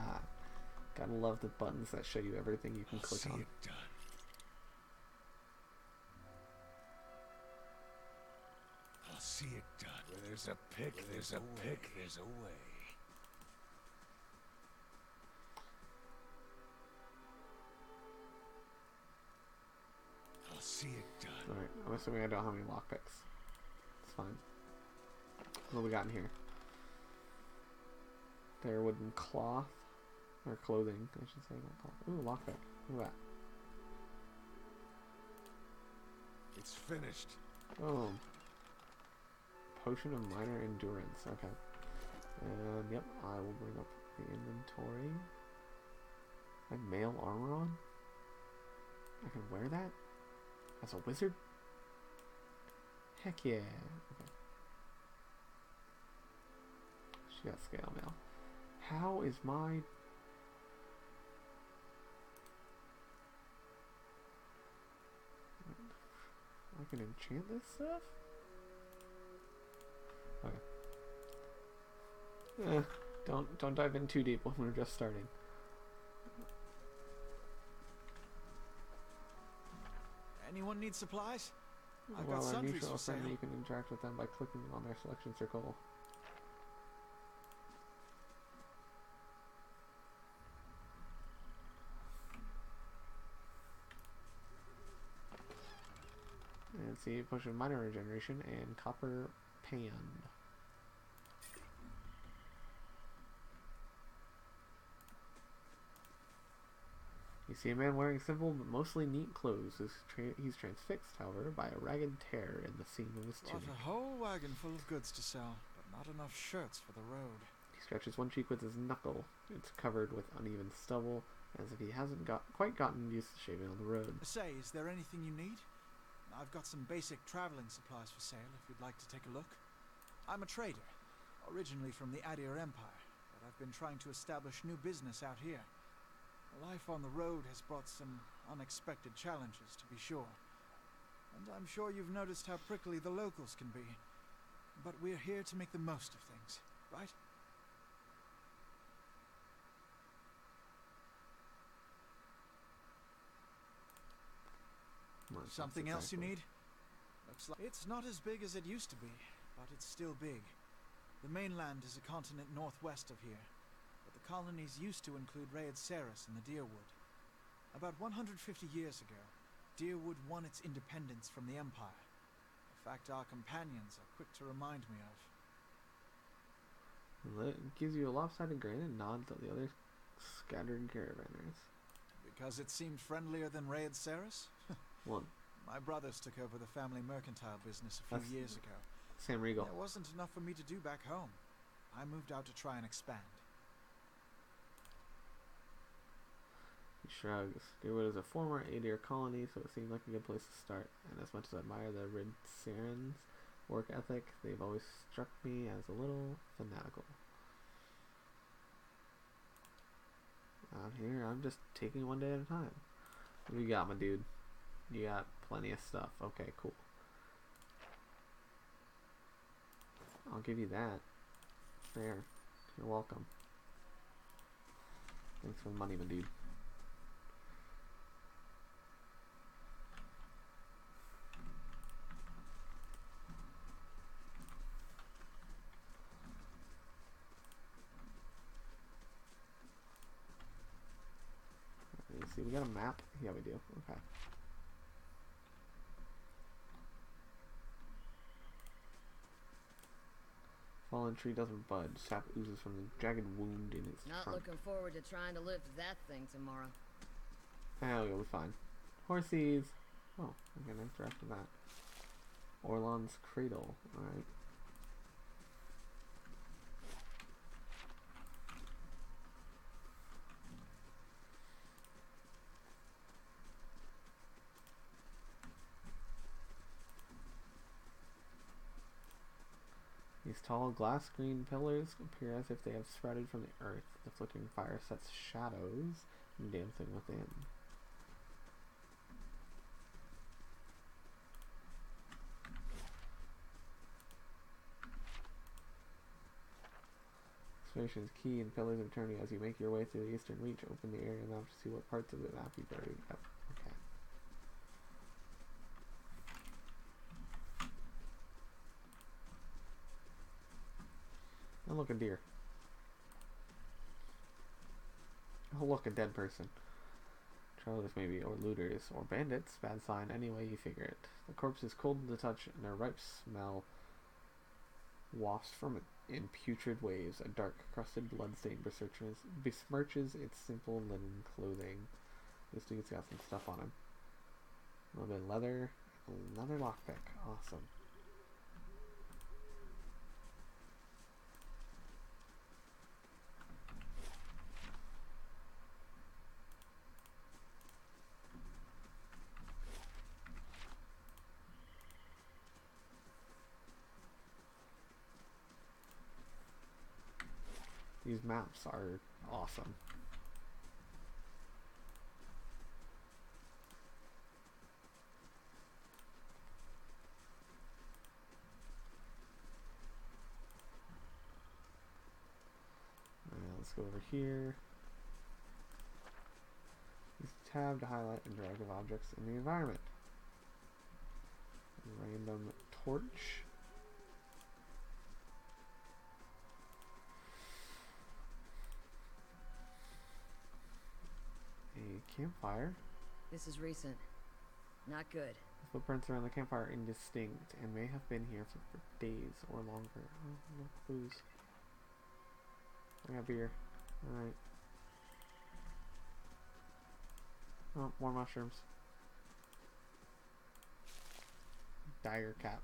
Gotta love the buttons that show you everything you can click See on. it done. I'll see it done. Where there's a pick, there's a pick, there's a way. I'll see it done. Alright, I'm assuming I don't have any lockpicks. It's fine. What do we got in here? Their wooden cloth. Or clothing, I should say. Not cloth. Ooh, lockpick. Look at that. It's finished. Oh. Potion of minor endurance. Okay. And yep, I will bring up the inventory. I have mail armor on? I can wear that? As a wizard? Heck yeah. Okay. She got scale mail. How is my... I can enchant this stuff? Okay. Don't dive in too deep when we're just starting. Anyone need supplies? I've While got a sundries neutral for sale. friendly, you can interact with them by clicking on their selection circle. And see, potion of minor regeneration and copper pan. You see a man wearing simple but mostly neat clothes. He's transfixed, however, by a ragged tear in the seam of his Got tunic. a whole wagon full of goods to sell, but not enough shirts for the road. He scratches one cheek with his knuckle. It's covered with uneven stubble, as if he hasn't quite gotten used to shaving on the road. Say, is there anything you need? I've got some basic traveling supplies for sale if you'd like to take a look. I'm a trader, originally from the Adir Empire, but I've been trying to establish new business out here. Life on the road has brought some unexpected challenges, to be sure. And I'm sure you've noticed how prickly the locals can be. But we're here to make the most of things, right? Well, that's Something else you exactly- need? Looks like it's not as big as it used to be, but it's still big. The mainland is a continent northwest of here, but the colonies used to include Raed Saris and the Deerwood. About 150 years ago, Deerwood won its independence from the Empire. A fact our companions are quick to remind me of. Well, it gives you a lopsided grin and nods at the other scattered caravanners. Because it seemed friendlier than Raed Saris? One. My brothers took over the family mercantile business a few That's- years ago. Sam Regal. There wasn't enough for me to do back home. I moved out to try and expand. He shrugs. Deerwood is a former Adir colony, so it seemed like a good place to start. And as much as I admire the Ridsarans' work ethic, they've always struck me as a little fanatical. out here. I'm just taking one day at a time. What do you got, my dude? You got plenty of stuff. Okay, cool. I'll give you that. There. You're welcome. Thanks for the money, my dude. See, we got a map? Yeah, we do. Okay. Fallen tree doesn't budge. Sap oozes from the jagged wound in its Not trunk. looking forward to trying to lift that thing tomorrow. Oh, you'll be fine. Horsies. Oh, okay, nice draft of that. Orlon's Cradle. Alright. These tall glass green pillars appear as if they have sprouted from the earth. The flickering fire sets shadows dancing within. Exploration is key in Pillars of Eternity. As you make your way through the eastern reach, open the area map to see what parts of the map you buried. Yep. Okay. Oh, look, a deer. Oh, look, a dead person. Travelers maybe, or looters, or bandits. Bad sign, any way you figure it. The corpse is cold to the touch, and their ripe smell wafts from it in putrid waves. A dark, crusted bloodstain besmirches its simple linen clothing. This dude's got some stuff on him. A little bit of leather. Another lockpick. Awesome. These maps are awesome. Let's go over here. Use tab to highlight interactive objects in the environment. Random torch. A campfire. This is recent. Not good. The footprints around the campfire are indistinct and may have been here for days or longer. Oh, look, booze. I got beer. Alright. Oh, more mushrooms. Dire cap.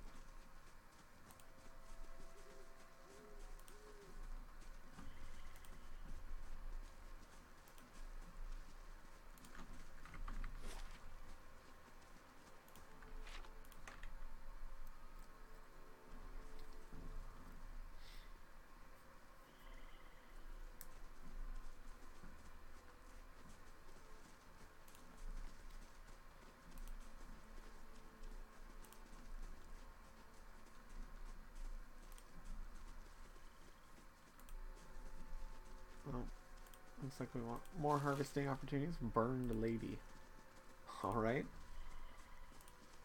Well, looks like we want more harvesting opportunities. Burned lady. Alright.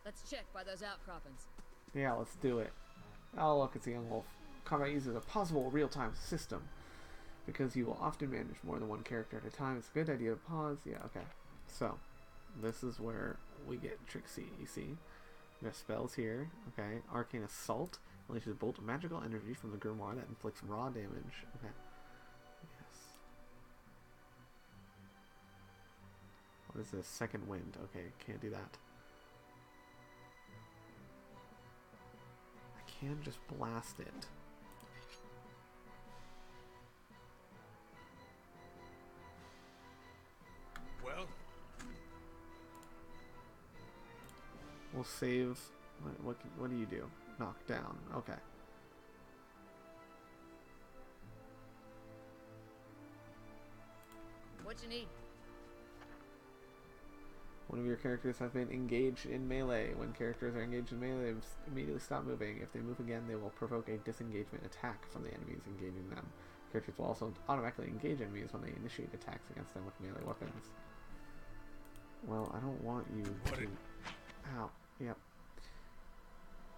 Let's check by those outcroppings. Yeah, let's do it. Oh, look, it's a young wolf. Combat uses a pausable real-time system. Because you will often manage more than one character at a time, it's a good idea to pause. Yeah, okay. So, this is where we get tricksy, you see. We have spells here. Okay. Arcane Assault. Unleashes a bolt of magical energy from the grimoire that inflicts raw damage. Okay. Yes. What is this? Second wind. Okay, can't do that. I can just blast it. Well, We'll save. What do you do? Knock down. Okay. What what you need. One of your characters has been engaged in melee. When characters are engaged in melee, they immediately stop moving. If they move again, they will provoke a disengagement attack from the enemies engaging them. Characters will also automatically engage enemies when they initiate attacks against them with melee weapons. Well, I don't want you to... Ow. Yep.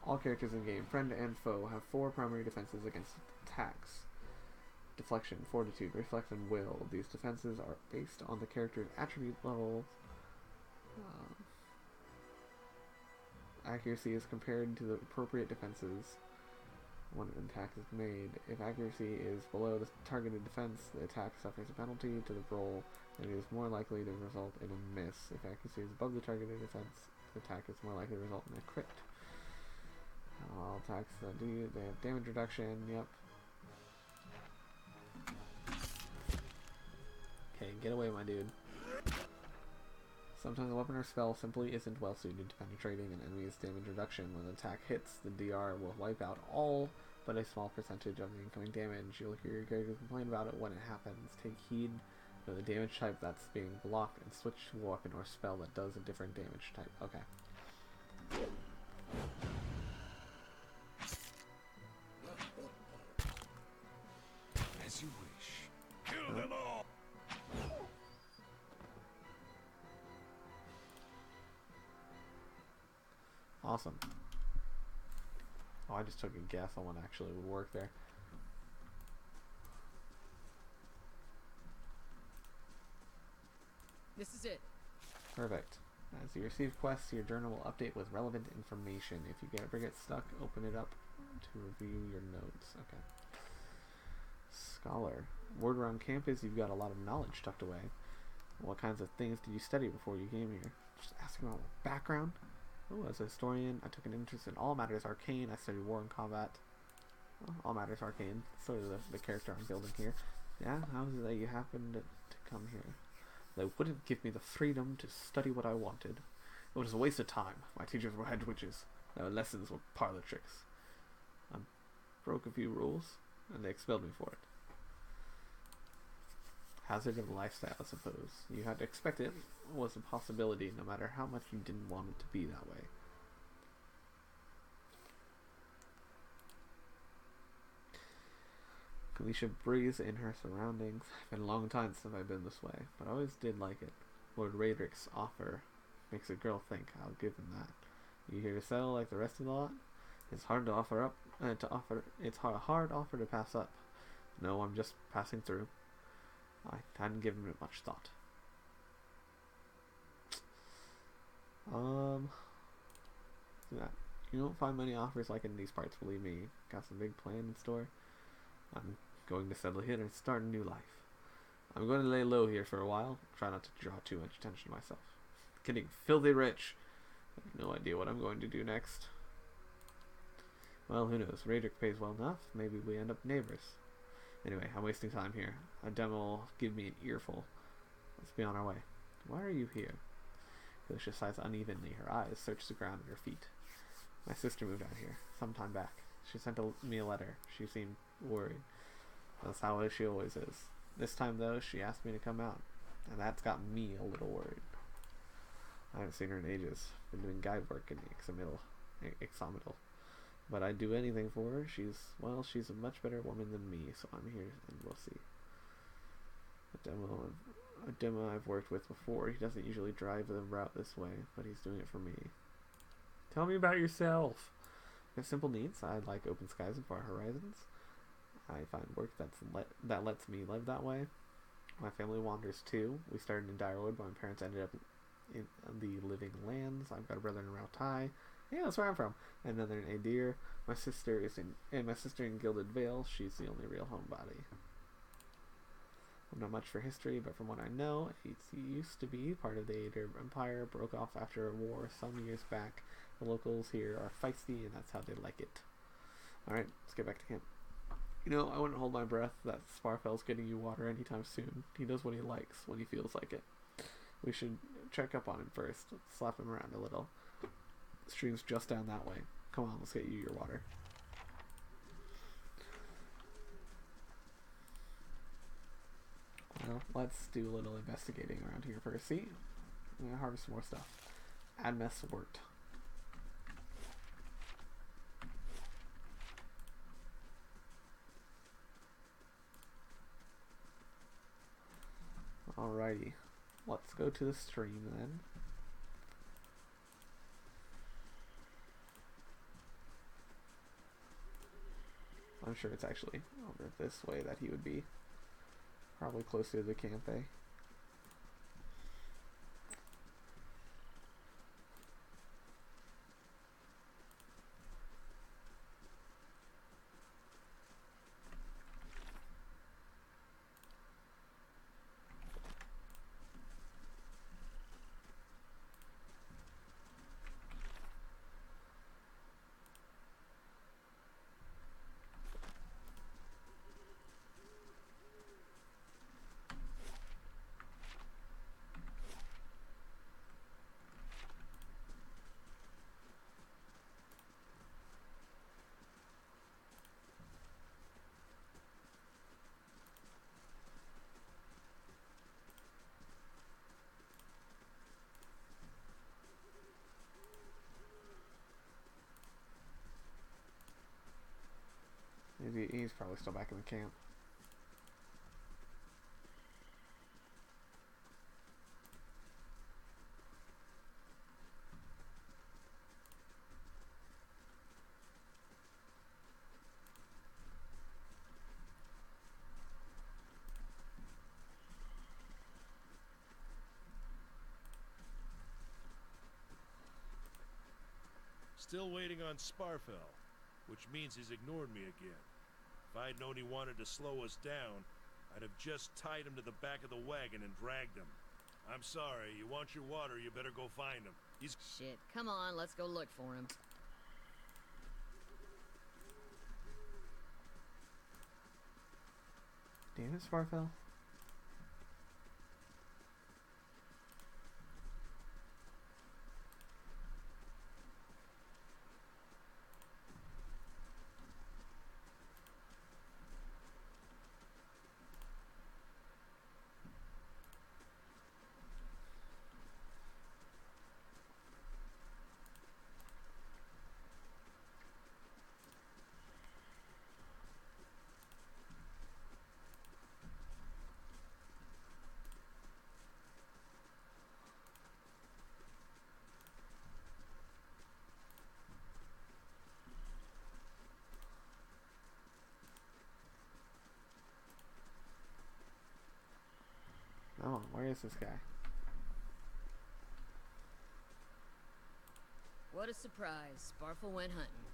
All characters in game, friend and foe, have 4 primary defenses against attacks. Deflection, Fortitude, Reflex, and Will. These defenses are based on the character's attribute levels. Accuracy is compared to the appropriate defenses when an attack is made. If accuracy is below the targeted defense, the attack suffers a penalty to the roll, and it is more likely to result in a miss. If accuracy is above the targeted defense, the attack is more likely to result in a crit. All attacks that do, they have damage reduction, yep. Okay, get away, my dude. Sometimes a weapon or spell simply isn't well suited to penetrating an enemy's damage reduction. When the attack hits, the DR will wipe out all but a small percentage of the incoming damage. You'll hear your character complain about it when it happens. Take heed of the damage type that's being blocked and switch to a weapon or spell that does a different damage type. Okay. As you wish. Kill them all! Awesome. Oh, I just took a guess on what actually would work there. This is it. Perfect. As you receive quests, your journal will update with relevant information. If you ever get stuck, open it up to review your notes. Okay. Scholar. Word around camp is you've got a lot of knowledge tucked away. What kinds of things did you study before you came here? Just asking about my background. Oh, as a historian, I took an interest in all matters arcane. I studied war and combat. Well, all matters arcane. Sort of the character I'm building here. Yeah, how is it that you happened to come here? They wouldn't give me the freedom to study what I wanted. It was a waste of time. My teachers were head witches. Their lessons were parlor tricks. I broke a few rules, and they expelled me for it. Hazard of lifestyle, I suppose. You had to expect it. It was a possibility, no matter how much you didn't want it to be that way. Kalisha breathes in her surroundings. It's been a long time since I've been this way, but I always did like it. Lord Raedric's offer makes a girl think. I'll give him that. You here to settle like the rest of the lot? It's hard to offer up. It's a hard offer to pass up. No, I'm just passing through. I hadn't given it much thought. Yeah, you don't find many offers like it in these parts, believe me. Got some big plan in store. I'm going to settle here and start a new life. I'm going to lay low here for a while. Try not to draw too much attention to myself. Getting filthy rich. I have no idea what I'm going to do next. Well, who knows? Raedric pays well enough. Maybe we end up neighbors. Anyway, I'm wasting time here. A demo will give me an earful. Let's be on our way. Why are you here? Kalisha sighs unevenly. Her eyes search the ground at her feet. My sister moved out here some time back. She sent me a letter. She seemed worried. That's how she always is. This time, though, she asked me to come out. And that's got me a little worried. I haven't seen her in ages. Been doing guide work in Ixomital. But I'd do anything for her. She's a much better woman than me, so I'm here and we'll see. A demo I've worked with before. He doesn't usually drive the route this way, but he's doing it for me. Tell me about yourself. I have simple needs. I like open skies and far horizons. I find work that lets me live that way. My family wanders too. We started in Direwood, but my parents ended up in the Living Lands. I've got a brother in Rautai. Yeah, that's where I'm from. Another in Adir. My sister in Gilded Vale. She's the only real homebody. I'm not much for history, but from what I know, it used to be part of the Adir Empire. Broke off after a war some years back. The locals here are feisty, and that's how they like it. Alright, let's get back to camp. You know, I wouldn't hold my breath that Sparfell's getting you water anytime soon. He does what he likes when he feels like it. We should check up on him first. Slap him around a little. The stream's just down that way. Come on, let's get you your water. Well, let's do a little investigating around here first. See? I'm gonna harvest some more stuff. Admess wort. Alrighty. Let's go to the stream then. I'm sure it's actually over this way that he would be. Probably closer to the camp, eh? He's probably still back in the camp. Still waiting on Sparfell, which means he's ignored me again. If I'd known he wanted to slow us down, I'd have just tied him to the back of the wagon and dragged him. I'm sorry, you want your water, you better go find him. He's... Shit, come on, let's go look for him. Damn it, Sparfell. Oh, where is this guy? What a surprise. Sparfell went hunting.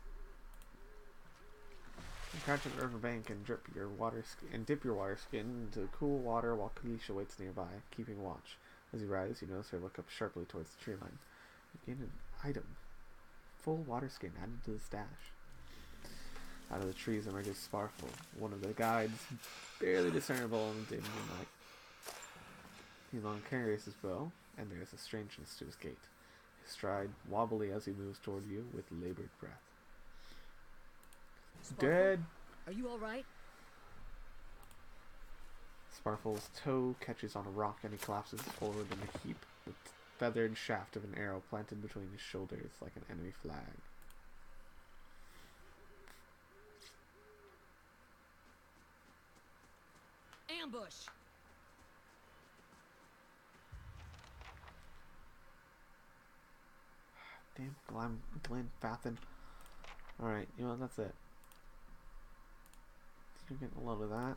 Crouch on the riverbank and dip your water skin into cool water while Kalisha waits nearby, keeping watch. As you rise, you notice her look up sharply towards the tree line. You gain an item. Full water skin added to the stash. Out of the trees emerges Sparfell, one of the guides, barely discernible in the dim moonlight. He's long carries his bow, and there is a strangeness to his gait. His stride wobbly as he moves toward you with labored breath. Sparfell? Dead! Are you alright? Sparfell's toe catches on a rock and he collapses forward in a heap, with the feathered shaft of an arrow planted between his shoulders like an enemy flag. Ambush! Damn, Glenn Fathin. Alright, you know what, that's it. You're getting a load of that.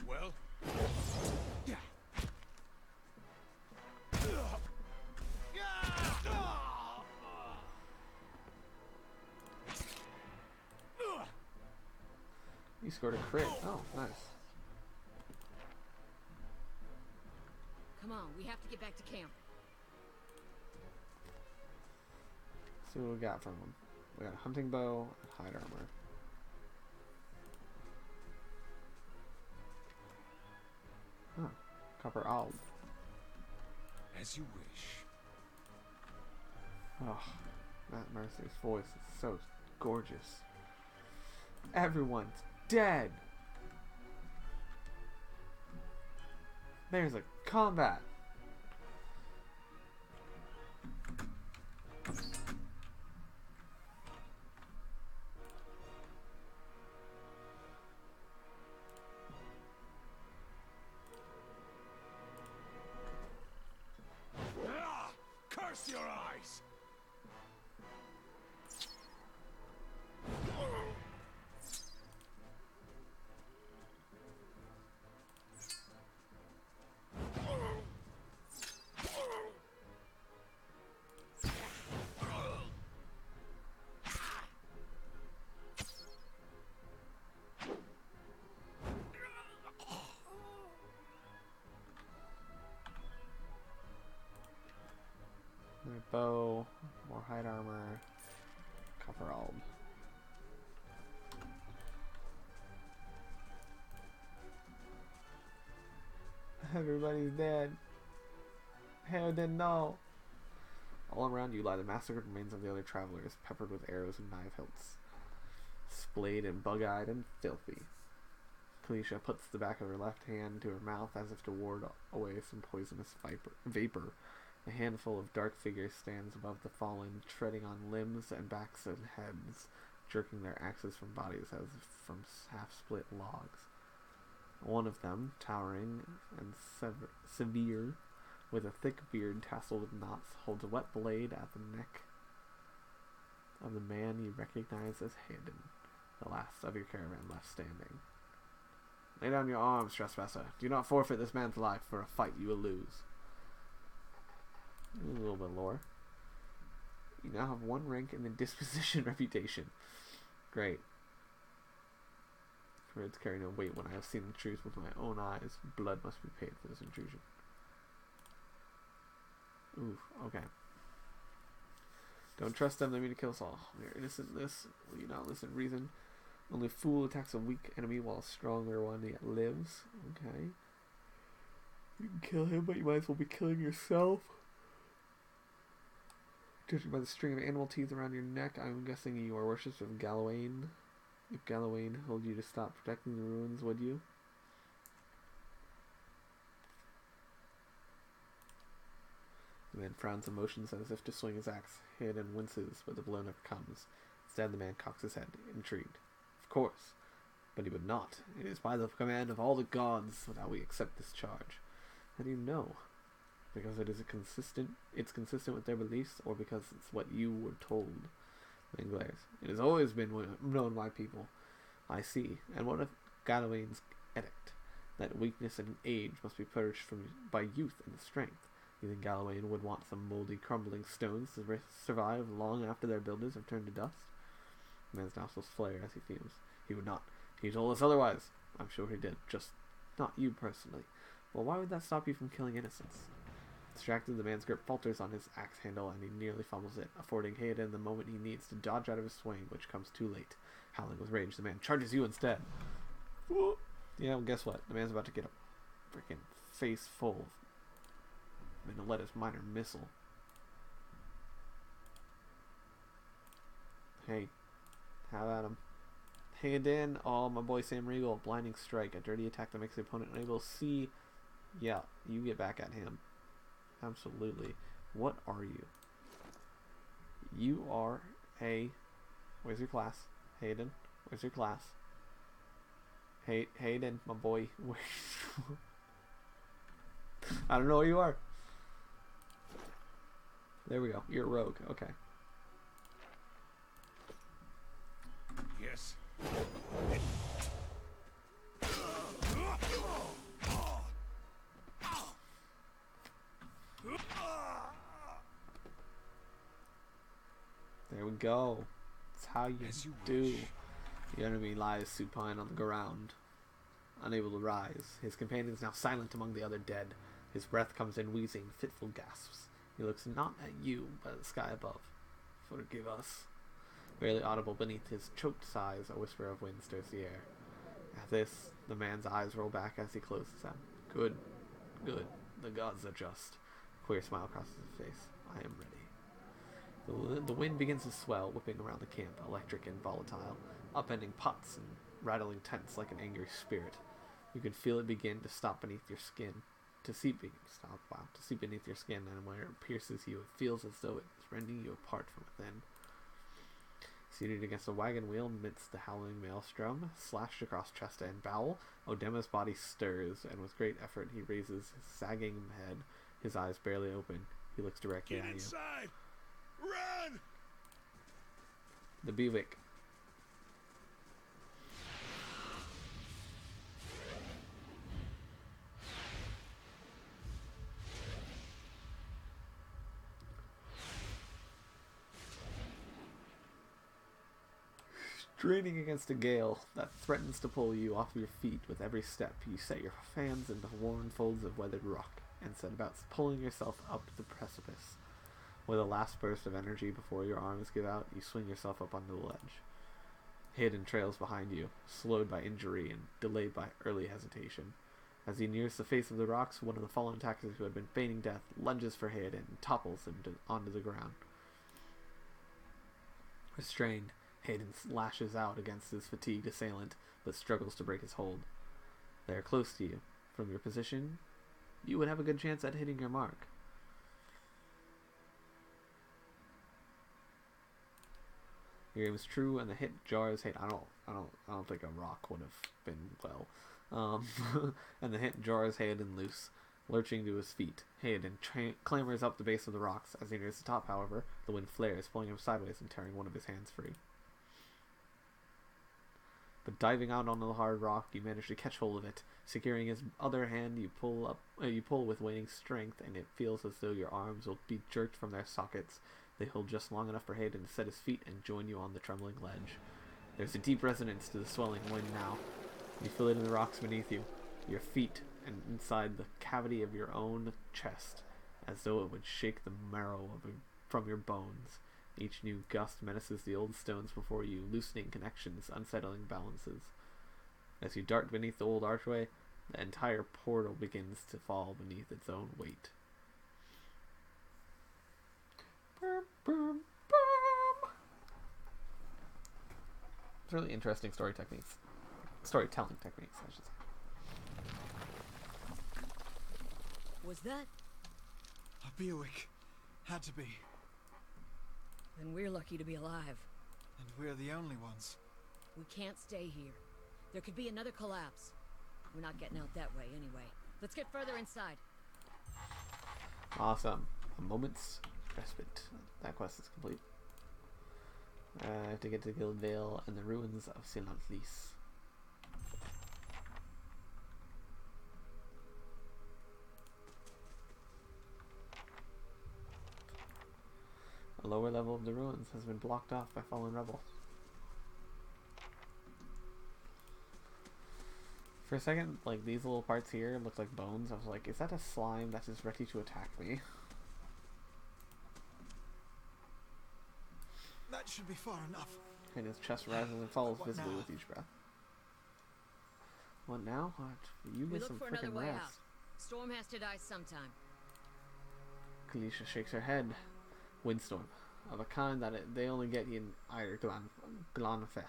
Well? Yeah. You scored a crit. Oh, nice. Come on, we have to get back to camp. See what we got from him. We got a hunting bow and hide armor. Huh. Copper Ald. As you wish. Oh, Matt Mercer's voice is so gorgeous. Everyone's dead. There's a combat. Ah, curse your eyes! More bow, more hide armor, coverall. Everybody's dead. Hell didn't know. All around you lie the massacred remains of the other travelers, peppered with arrows and knife hilts. Splayed and bug-eyed and filthy. Kalisha puts the back of her left hand to her mouth as if to ward away some poisonous vapor. A handful of dark figures stands above the fallen, treading on limbs and backs and heads, jerking their axes from bodies as if from half-split logs. One of them, towering and severe, with a thick beard tasseled with knots, holds a wet blade at the neck of the man you recognize as Hayden, the last of your caravan left standing. Lay down your arms, trespasser. Do not forfeit this man's life for a fight you will lose. A little bit of lore. You now have 1 rank in the disposition reputation. Great. Words carry no weight when I have seen the truth with my own eyes. Blood must be paid for this intrusion. Ooh, okay. Don't trust them, they mean to kill us all. We are innocent in this. Will you not listen to reason? Only a fool attacks a weak enemy while a stronger one yet lives. Okay. You can kill him, but you might as well be killing yourself. Judging by the string of animal teeth around your neck, I'm guessing you are worshippers of Galawain. If Galawain told you to stop protecting the ruins, would you? The man frowns and motions as if to swing his axe. Hayden winces, but the blow never comes. Instead, the man cocks his head, intrigued. Of course, but he would not. It is by the command of all the gods that we accept this charge. How do you know? Because it's consistent with their beliefs, or because it's what you were told? Man glares. It has always been known by people. I see. And what of Galawain's edict? That weakness and age must be purged by youth and strength. You think Galawain would want some moldy, crumbling stones to survive long after their builders have turned to dust? The man's nostrils flare as he fumes. He would not. He told us otherwise. I'm sure he did. Just not you personally. Well, why would that stop you from killing innocents? Distracted, the man's grip falters on his axe handle, and he nearly fumbles it, affording Hayden the moment he needs to dodge out of his swing, which comes too late. Howling with rage, the man charges you instead. Yeah, well, guess what? The man's about to get a freaking face full of Minnaletta's minor missile. Hey, have at him. Hayden, oh, my boy Sam Riegel, blinding strike, a dirty attack that makes the opponent unable to see. Yeah, you get back at him. Absolutely. What are you? You are a... Where's your class? Hayden. Where's your class? Hayden, my boy. I don't know who you are. There we go. You're a rogue. Okay. Yes. There we go. That's how you do. wish. The enemy lies supine on the ground, unable to rise. His companion is now silent among the other dead. His breath comes in wheezing, fitful gasps. He looks not at you, but at the sky above. Forgive us. Barely audible beneath his choked sighs, a whisper of wind stirs the air. At this, the man's eyes roll back as he closes them. Good. Good. The gods are just. A queer smile crosses his face. I am ready. The wind begins to swell, whipping around the camp, electric and volatile, upending pots and rattling tents like an angry spirit. You can feel it begin to stop beneath your skin. to seep beneath your skin, and when it pierces you, it feels as though it's rending you apart from within. Seated against a wagon wheel amidst the howling maelstrom, slashed across chest and bowel, Odema's body stirs, and with great effort he raises his sagging head, his eyes barely open. He looks directly Get at inside! Run! you. The Bewick. Straining against a gale that threatens to pull you off your feet with every step, you set your hands into worn folds of weathered rock and set about pulling yourself up the precipice. With a last burst of energy before your arms give out, you swing yourself up onto the ledge. Hayden trails behind you, slowed by injury and delayed by early hesitation. As he nears the face of the rocks, one of the fallen attackers who had been feigning death lunges for Hayden and topples him onto the ground. Restrained, Hayden lashes out against his fatigued assailant, but struggles to break his hold. They are close to you. From your position, you would have a good chance at hitting your mark. Your aim is true, and the hit jars Hayden. I don't think a rock would have been well. And the hit jars Hayden loose, lurching to his feet. Hayden clambers up the base of the rocks. As he nears the top, however, the wind flares, pulling him sideways and tearing one of his hands free. But diving out onto the hard rock, you manage to catch hold of it. Securing his other hand, you pull with waning strength, and it feels as though your arms will be jerked from their sockets. They hold just long enough for Hayden to set his feet and join you on the trembling ledge. There's a deep resonance to the swelling wind now. You feel it in the rocks beneath you, your feet, and inside the cavity of your own chest, as though it would shake the marrow from your bones. Each new gust menaces the old stones before you, loosening connections, unsettling balances. As you dart beneath the old archway, the entire portal begins to fall beneath its own weight. It's really interesting storytelling techniques, I should say. Was that? A Bewick. Had to be. Then we're lucky to be alive. And we're the only ones. We can't stay here. There could be another collapse. We're not getting out that way anyway. Let's get further inside. Awesome. A moment's respite. That quest is complete. I have to get to Guildvale and the ruins of Silentlis. A lower level of the ruins has been blocked off by fallen rebels. For a second, like, these little parts here look like bones. I was like, is that a slime that is ready to attack me? That should be far enough. And his chest rises and falls What visibly now? with each breath. What now? What? You We get some look for another freaking way rest. out. Storm has to die sometime. Kalisha shakes her head. Windstorm. Of a kind that they only get in either Glanfeth.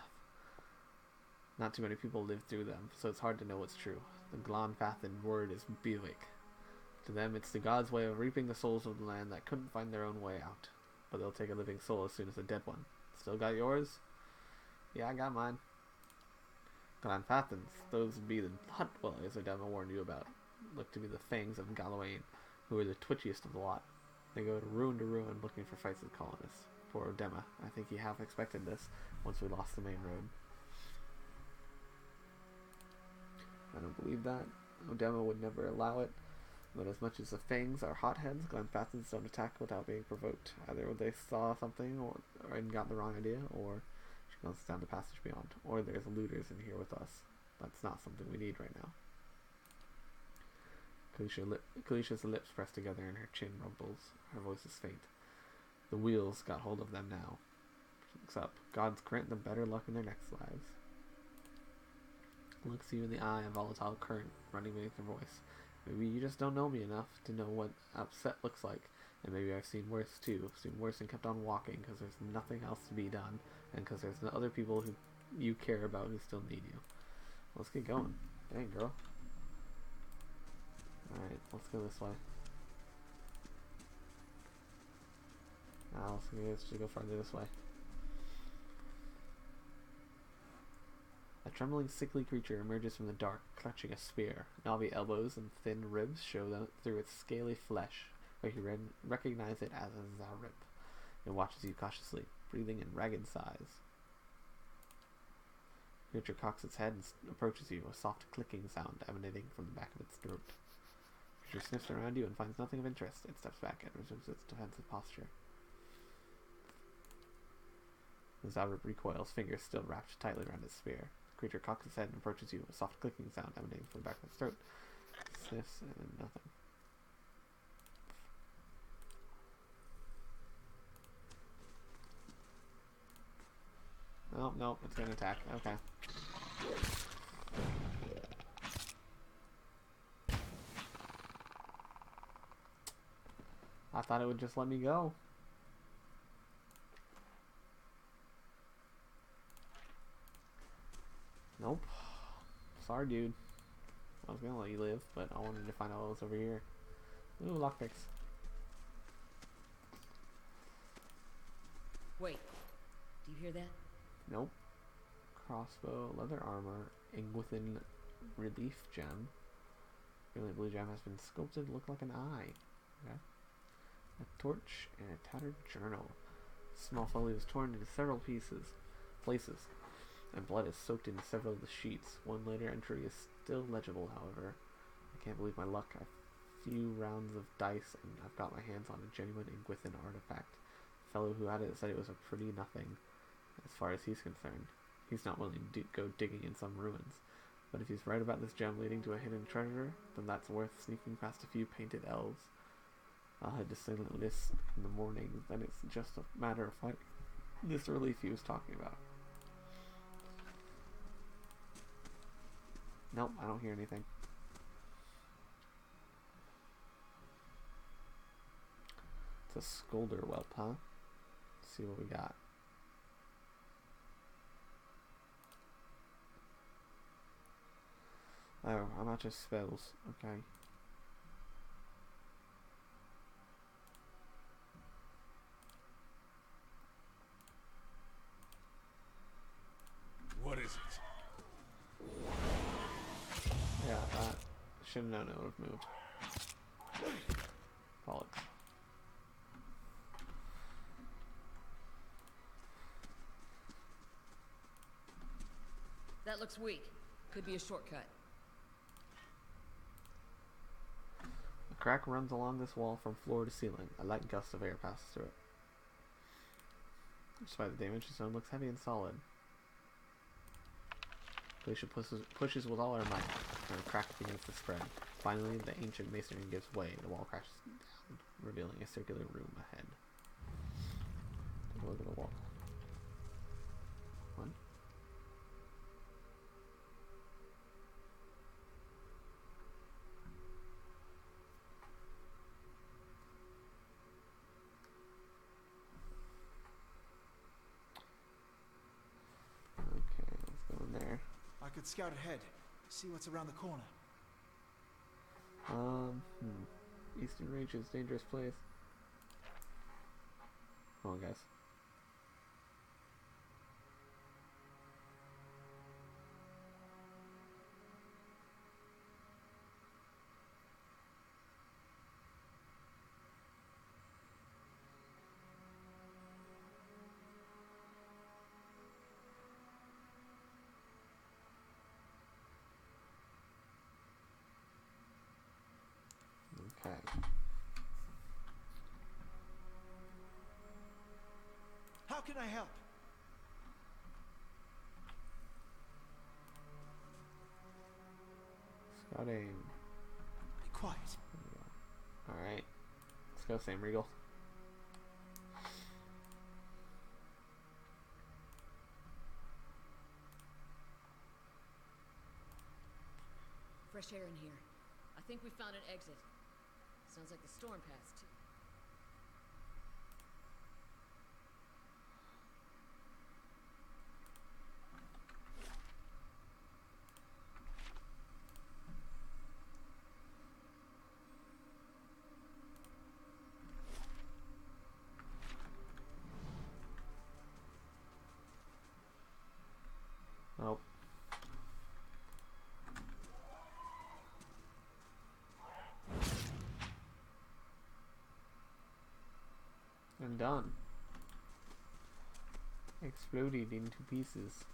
Not too many people live through them, so it's hard to know what's true. The Glanfathan word is Bewick. To them, it's the gods' way of reaping the souls of the land that couldn't find their own way out. But they'll take a living soul as soon as a dead one. Still got yours? Yeah, I got mine. Glanfathans, those would be the hut dwellers Odema warned you about. Look to be the fangs of Gallowayne, who are the twitchiest of the lot. They go to ruin looking for fights with colonists. Poor Odema. I think he half expected this once we lost the main road. I don't believe that. Odema would never allow it. But as much as the fangs are hotheads, Glenfathans don't attack without being provoked. Either they saw something and got the wrong idea, or she goes down the passage beyond. Or there's looters in here with us. That's not something we need right now. Kalisha's lips press together and her chin rumbles. Her voice is faint. The wheels got hold of them now. She looks up. Gods grant them better luck in their next lives. Looks you in the eye, a volatile current running beneath her voice. Maybe you just don't know me enough to know what upset looks like. And maybe I've seen worse too. Seen worse and kept on walking because there's nothing else to be done. And because there's other people who you care about who still need you. Let's get going. Dang, girl. Alright, let's go this way. Now let's go further this way. A trembling, sickly creature emerges from the dark, clutching a spear. Knobby elbows and thin ribs show through its scaly flesh, but you recognize it as a Zarip. It watches you cautiously, breathing in ragged sighs. The creature cocks its head and approaches you, a soft clicking sound emanating from the back of its throat. The creature sniffs around you and finds nothing of interest. It steps back and resumes its defensive posture. The Zarip recoils, fingers still wrapped tightly around its spear. The creature cocks its head and approaches you, a soft clicking sound emanating from the back of its throat. It sniffs and nothing. Oh, no, it's gonna attack. Okay. I thought it would just let me go. Nope. Sorry, dude. I was gonna let you live, but I wanted to find out what was over here. Ooh, lockpicks. Wait. Do you hear that? Nope. Crossbow, leather armor, Ingwithin relief gem. Brilliant blue gem has been sculpted to look like an eye. Okay. A torch and a tattered journal. Small folio is torn into several places, and blood is soaked into several of the sheets. One later entry is still legible, however. I can't believe my luck. A few rounds of dice, and I've got my hands on a genuine Ingwithin artifact. The fellow who had it said it was a pretty nothing, as far as he's concerned. He's not willing to go digging in some ruins. But if he's right about this gem leading to a hidden treasure, then that's worth sneaking past a few painted elves. I'll head to St. Louis in the morning, then it's just a matter of finding this relief he was talking about. Nope, I don't hear anything. It's a Scolder whelp, huh? Let's see what we got. Oh, I'm out of spells. Okay. What is it? Yeah, that should have known it would have moved. Bollocks. That looks weak. Could be a shortcut. A crack runs along this wall from floor to ceiling. A light gust of air passes through it. Despite the damage, the stone looks heavy and solid. Glacier pushes with all her might, and a crack begins to spread. Finally, the ancient masonry gives way. The wall crashes down, revealing a circular room ahead. Take a look at the wall. What? Okay, let's go in there. I could scout ahead, see what's around the corner. Eastern Ranges, dangerous place. Come on, guys. Okay. How can I help? Scouting. Be quiet. Alright. Let's go, Sam Regal. Fresh air in here. I think we found an exit. Sounds like the storm passed, too. I'm done. Exploded into pieces.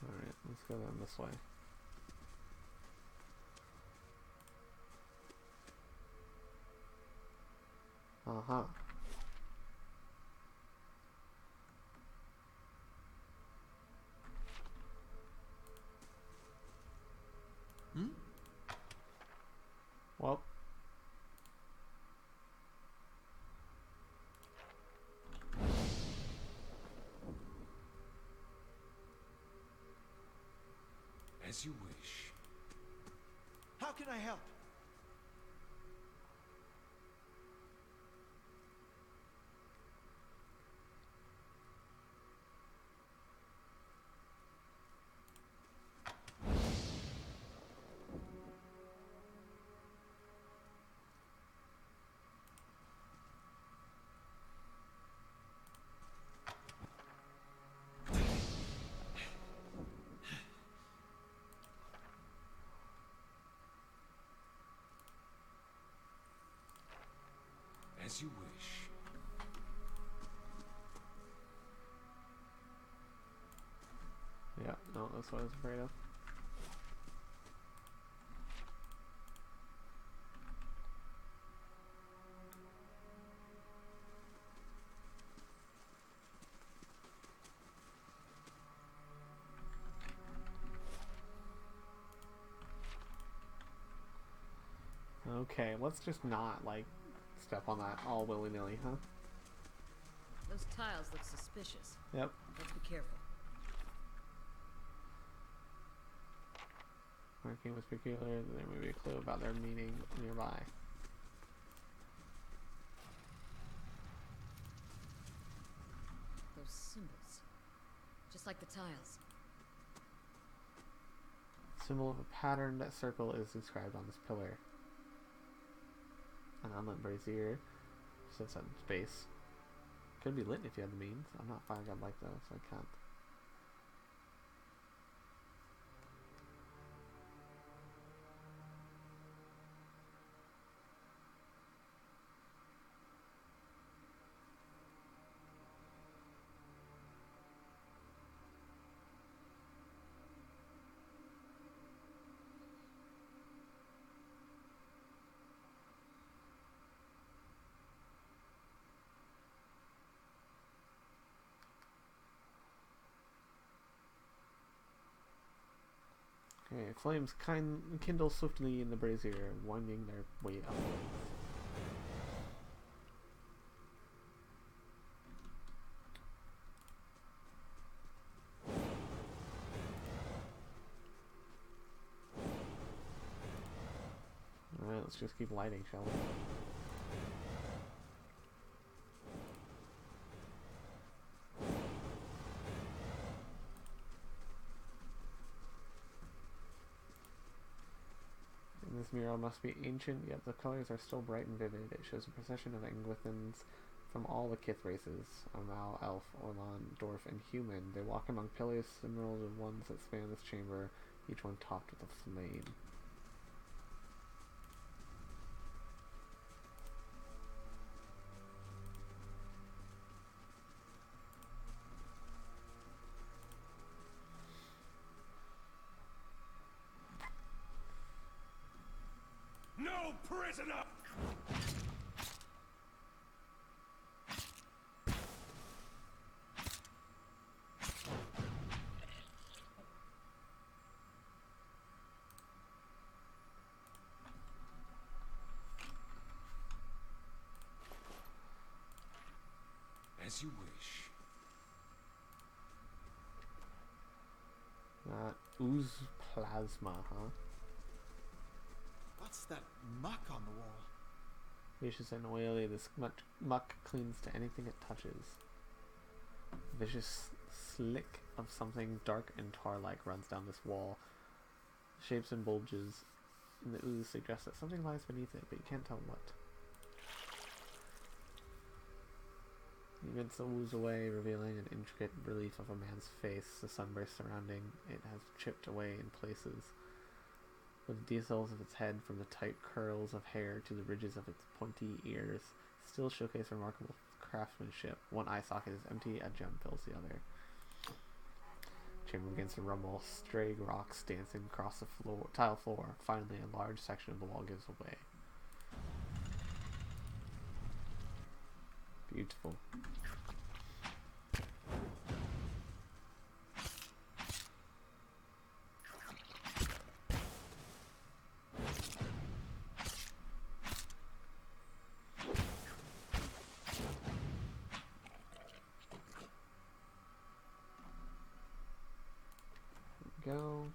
Alright, let's go down this way. Uh-huh. Hmm? Well. As you wish. How can I help? As you wish. Yeah, no, that's what I was afraid of. Okay, let's just not, like, step on that all willy-nilly, huh? Those tiles look suspicious. Yep. Let's be careful. Marking was peculiar, there may be a clue about their meaning nearby. Those symbols. Just like the tiles. Symbol of a patterned circle is inscribed on this pillar. An unlit brazier sits at its base. Could be lit if you had the means. I'm not fire god like though, so I can't. Okay, flames kindle swiftly in the brazier, winding their way upwards. Alright, let's just keep lighting, shall we? This mural must be ancient, yet the colors are still bright and vivid. It shows a procession of Engwithans from all the Kith races, Amal, Elf, Orlan, Dwarf, and Human. They walk among pillars similar to the ones that span this chamber, each one topped with a flame. No prisoner! As you wish. Ooze plasma, huh? What's that muck on the wall? Vicious and oily, this muck clings to anything it touches. Vicious slick of something dark and tar-like runs down this wall. Shapes and bulges in the ooze suggest that something lies beneath it, but you can't tell what. He the ooze away, revealing an intricate relief of a man's face. The sunburst surrounding it has chipped away in places, with the details of its head, from the tight curls of hair to the ridges of its pointy ears, still showcase remarkable craftsmanship. One eye socket is empty, a gem fills the other. Chamber begins to rumble, stray rocks dancing across the tile floor. Finally, a large section of the wall gives way. Beautiful. Go.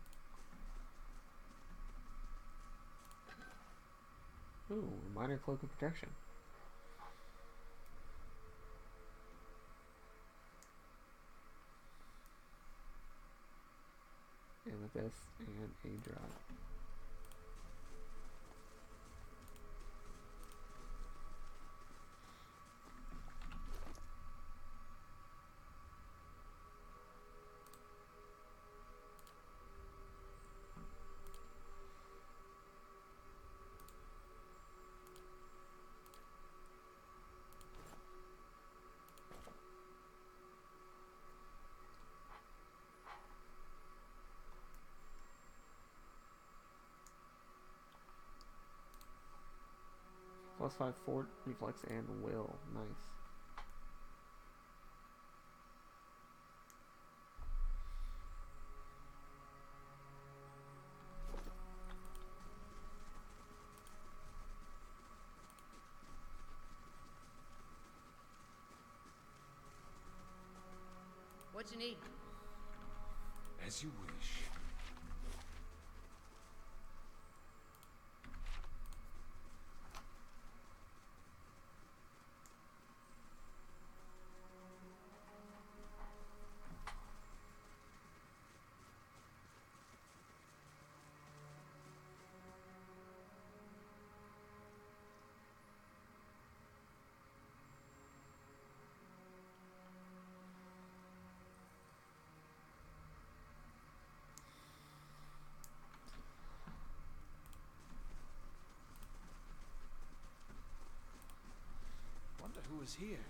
Ooh, minor cloak of protection. Amethyst and a drop. +5 fort, reflex, and will. Nice. What you need? As you wish. Who was here?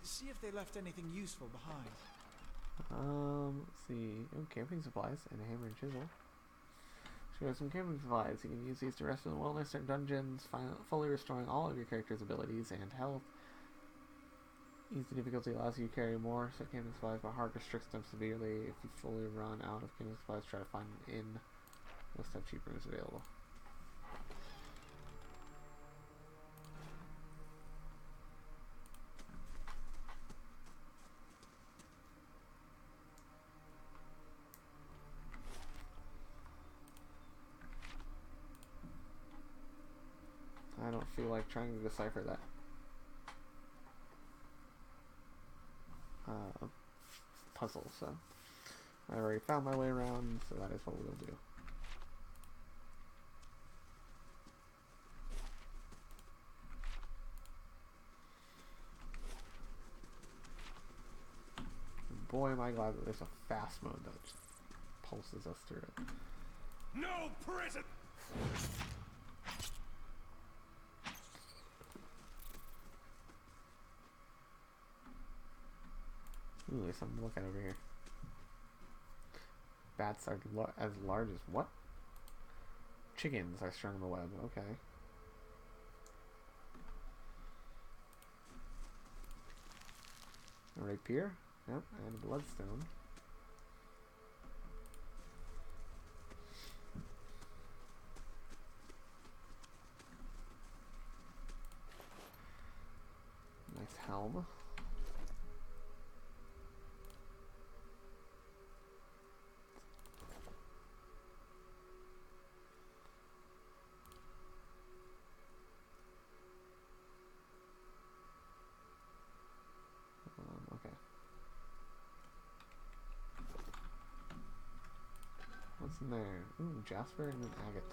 See if they left anything useful behind. Let's see. Oh, camping supplies and a hammer and chisel. So some camping supplies. You can use these to rest in the wilderness or dungeons, fully restoring all of your character's abilities and health. Easy difficulty allows you to carry more set camping supplies, but hard restricts them severely. If you fully run out of camping supplies, try to find an inn. Most have cheap rooms available. I don't feel like trying to decipher that puzzle, so I already found my way around, so that is what we'll do. Boy, am I glad that there's a fast mode that pulses us through it. No prison! Ooh, there's something to look at over here. Bats are as large as what? Chickens are strung on the web. Okay. A rapier. Yep, and a bloodstone. Nice helm. Okay. in there? Ooh, Jasper and an agate.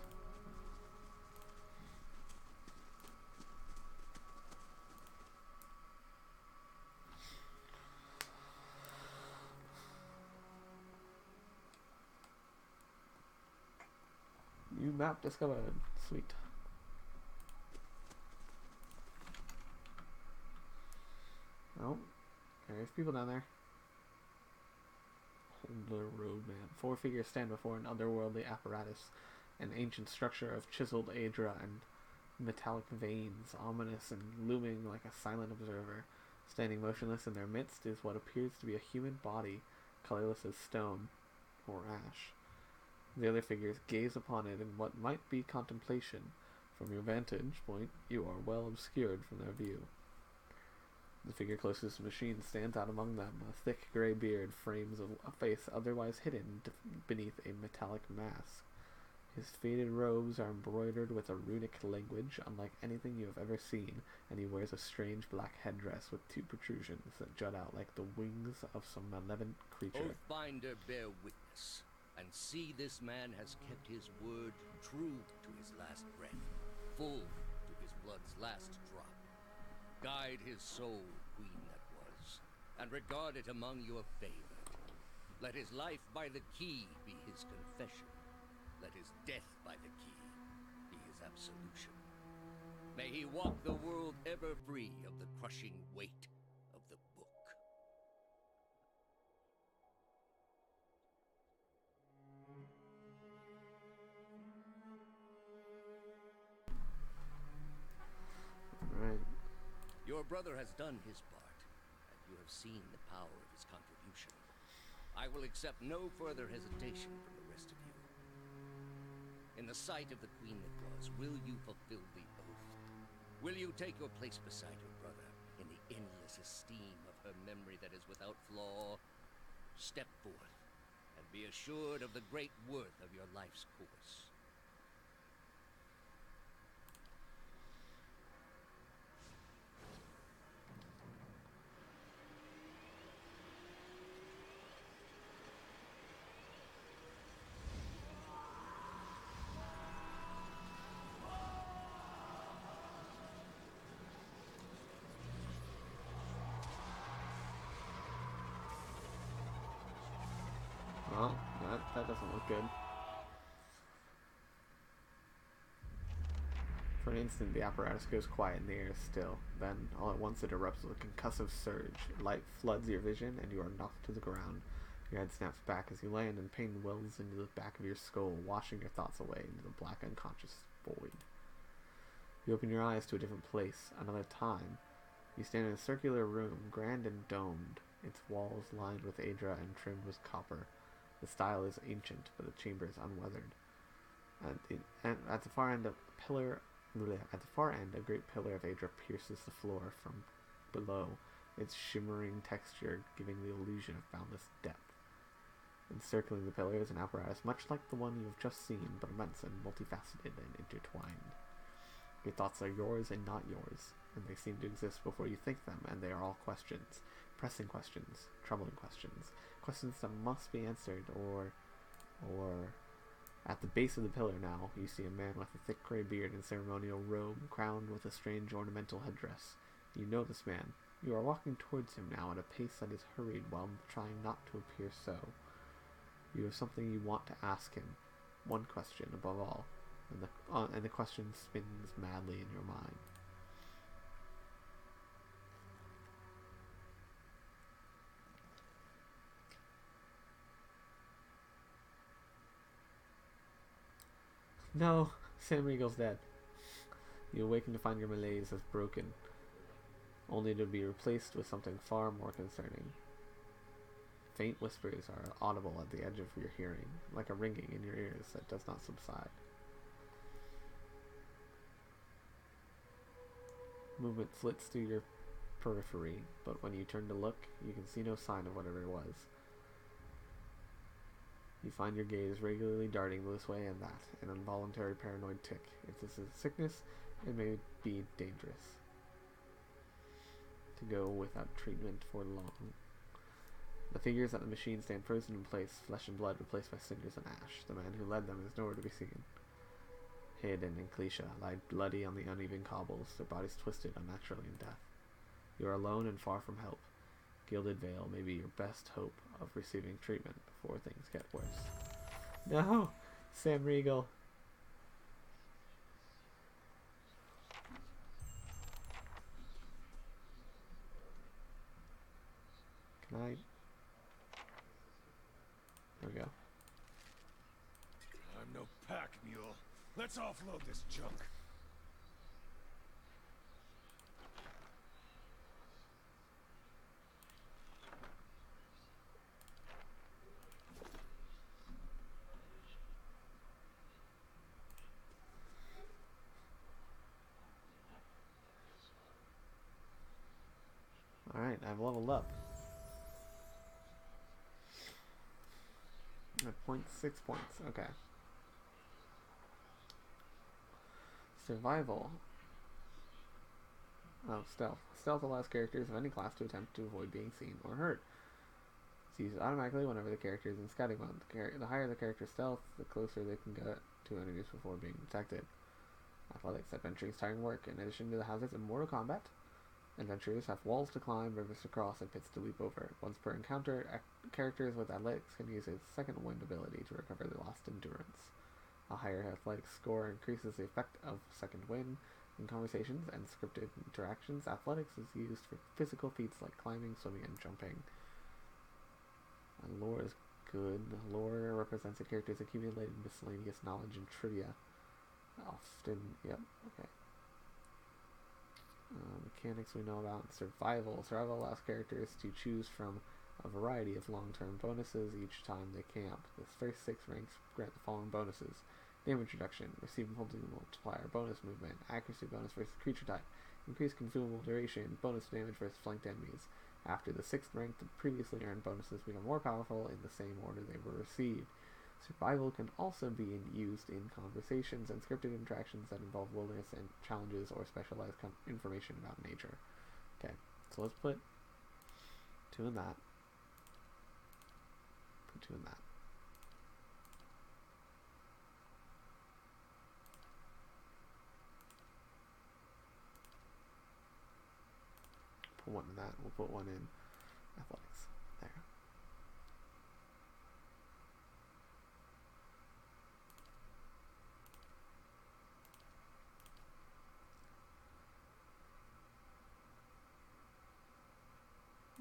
New map discovered. Sweet. Oh, there's people down there. The roadman. 4 figures stand before an otherworldly apparatus, an ancient structure of chiseled Aedra and metallic veins, ominous and looming like a silent observer. Standing motionless in their midst is what appears to be a human body, colorless as stone or ash. The other figures gaze upon it in what might be contemplation. From your vantage point, you are well obscured from their view. The figure closest to the machine stands out among them. A thick gray beard frames a face otherwise hidden beneath a metallic mask. His faded robes are embroidered with a runic language unlike anything you have ever seen, and he wears a strange black headdress with 2 protrusions that jut out like the wings of some malevolent creature. Oathbinder, bear witness, and see this man has kept his word true to his last breath, full to his blood's last drop. Guide his soul, queen that was, and regard it among your favor. Let his life by the key be his confession. Let his death by the key be his absolution. May he walk the world ever free of the crushing weight of the book. Right. Your brother has done his part, and you have seen the power of his contribution. I will accept no further hesitation from the rest of you. In the sight of the queen that was, will you fulfill the oath? Will you take your place beside your brother in the endless esteem of her memory that is without flaw? Step forth, and be assured of the great worth of your life's course. Well, that doesn't look good. For an instant, the apparatus goes quiet and the air is still. Then, all at once, it erupts with a concussive surge. Light floods your vision, and you are knocked to the ground. Your head snaps back as you land, and pain wells into the back of your skull, washing your thoughts away into the black, unconscious void. You open your eyes to a different place, another time. You stand in a circular room, grand and domed, its walls lined with Aedra and trimmed with copper. The style is ancient, but the chamber is unweathered. At the far end, a great pillar of Aedra pierces the floor from below, its shimmering texture giving the illusion of boundless depth. Encircling the pillar is an apparatus much like the one you have just seen, but immense and multifaceted and intertwined. Your thoughts are yours and not yours, and they seem to exist before you think them, and they are all questions. Pressing questions, troubling questions, questions that must be answered, or at the base of the pillar now, you see a man with a thick gray beard and ceremonial robe, crowned with a strange ornamental headdress. You know this man. You are walking towards him now at a pace that is hurried while trying not to appear so. You have something you want to ask him, one question above all, and the question spins madly in your mind. No, Sam Riegel's dead. You awaken to find your malaise as broken, only to be replaced with something far more concerning. Faint whispers are audible at the edge of your hearing, like a ringing in your ears that does not subside. Movement flits through your periphery, but when you turn to look, you can see no sign of whatever it was. You find your gaze regularly darting this way and that, an involuntary paranoid tick. If this is a sickness, it may be dangerous to go without treatment for long. The figures at the machine stand frozen in place, flesh and blood replaced by cinders and ash. The man who led them is nowhere to be seen. Hidden and Clecia lie bloody on the uneven cobbles, their bodies twisted unnaturally in death. You are alone and far from help. Gilded Veil may be your best hope of receiving treatment before things get worse. No! Sam Riegel. Can I... There we go. I'm no pack mule. Let's offload this junk. Alright, I've leveled up. At 0.6 points, okay. Survival. Oh, stealth. Stealth allows characters of any class to attempt to avoid being seen or hurt. It's used automatically whenever the character is in scouting mode. The higher the character's stealth, the closer they can get to enemies before being detected. Athletics. Adventuring's tiring work. In addition to the hazards of Mortal Kombat, adventurers have walls to climb, rivers to cross, and pits to leap over. Once per encounter, characters with athletics can use a second wind ability to recover their lost endurance. A higher athletics score increases the effect of second wind. In conversations and scripted interactions, athletics is used for physical feats like climbing, swimming, and jumping. Lore is good. Lore represents a character's accumulated miscellaneous knowledge and trivia. Often, yep, okay. Mechanics we know about. Survival. Survival allows characters to choose from a variety of long-term bonuses each time they camp. The first 6 ranks grant the following bonuses. Damage reduction. Receive multiplier. Bonus movement. Accuracy bonus versus creature type. Increased consumable duration. Bonus damage versus flanked enemies. After the 6th rank, the previously earned bonuses become more powerful in the same order they were received. Survival can also be used in conversations and scripted interactions that involve wilderness and challenges or specialized information about nature. Okay, so let's put 2 in that. Put 2 in that. Put 1 in that. We'll put 1 in athletics. There.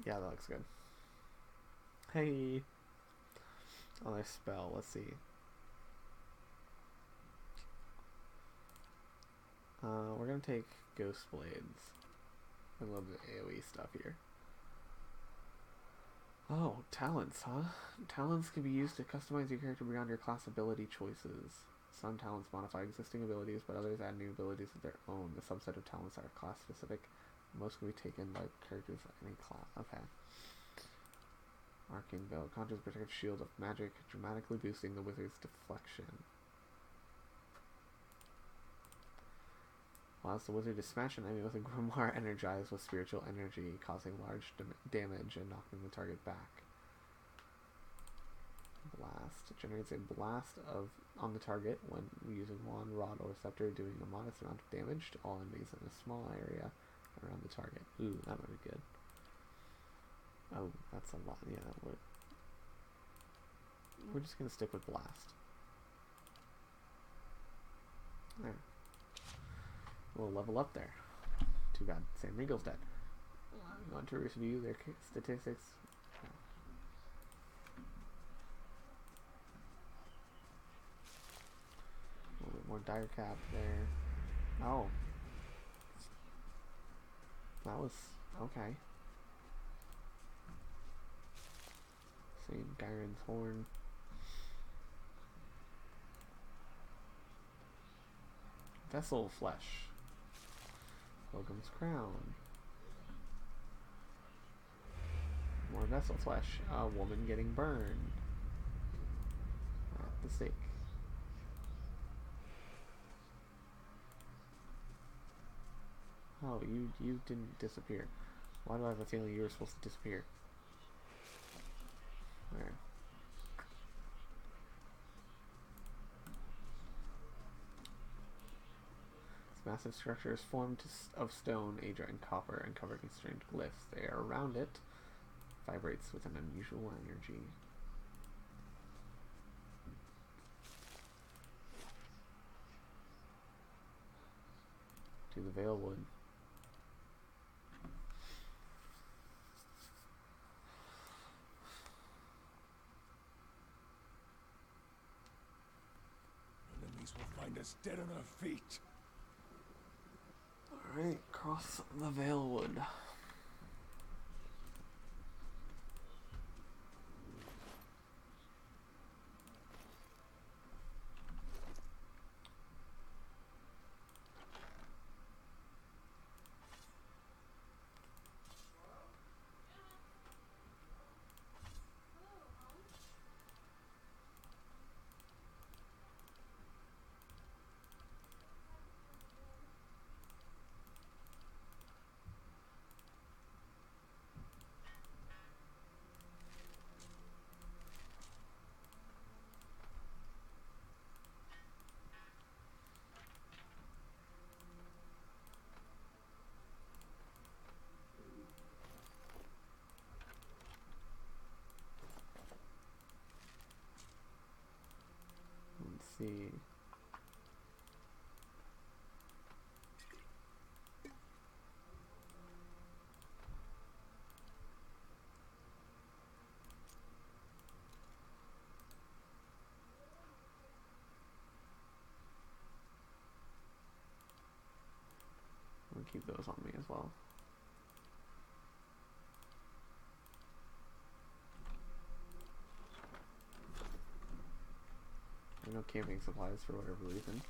Yeah, that looks good. Hey! Another spell, let's see. We're gonna take Ghost Blades. A little bit of AoE stuff here. Oh, talents, huh? Talents can be used to customize your character beyond your class ability choices. Some talents modify existing abilities, but others add new abilities of their own. The subset of talents are class specific. Most can be taken by characters of any class. Okay. Arcane Bow. Conjures a protective shield of magic, dramatically boosting the wizard's deflection. Allows the wizard to smash an enemy with a grimoire energized with spiritual energy, causing large damage and knocking the target back. Blast. It generates a blast on the target when using wand, rod, or scepter, doing a modest amount of damage to all enemies in a small area around the target. Ooh, that would be good. Oh, that's a lot. Yeah, we're just gonna stick with blast. There. We'll level up there. Too bad Sam Riegel's dead. We want to review their statistics. A little bit more dire cap there. Oh. That was okay. St. Gyron's Horn. Vessel Flesh. Pilgrim's Crown. More Vessel Flesh. A woman getting burned at the stake. Oh, you didn't disappear. Why do I have a feeling you were supposed to disappear? Where? This massive structure is formed of stone, Adra, and copper, and covered in strange glyphs. The air around it vibrates with an unusual energy. To the Veil Wood. Enemies will find us dead on our feet. Alright, cross the Veil Wood. Let's see. I'll keep those on me as well. There are no camping supplies for whatever reason.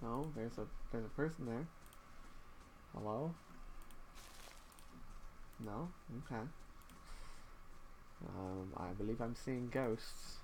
Oh, there's a person there. Hello? No? Okay. I believe I'm seeing ghosts.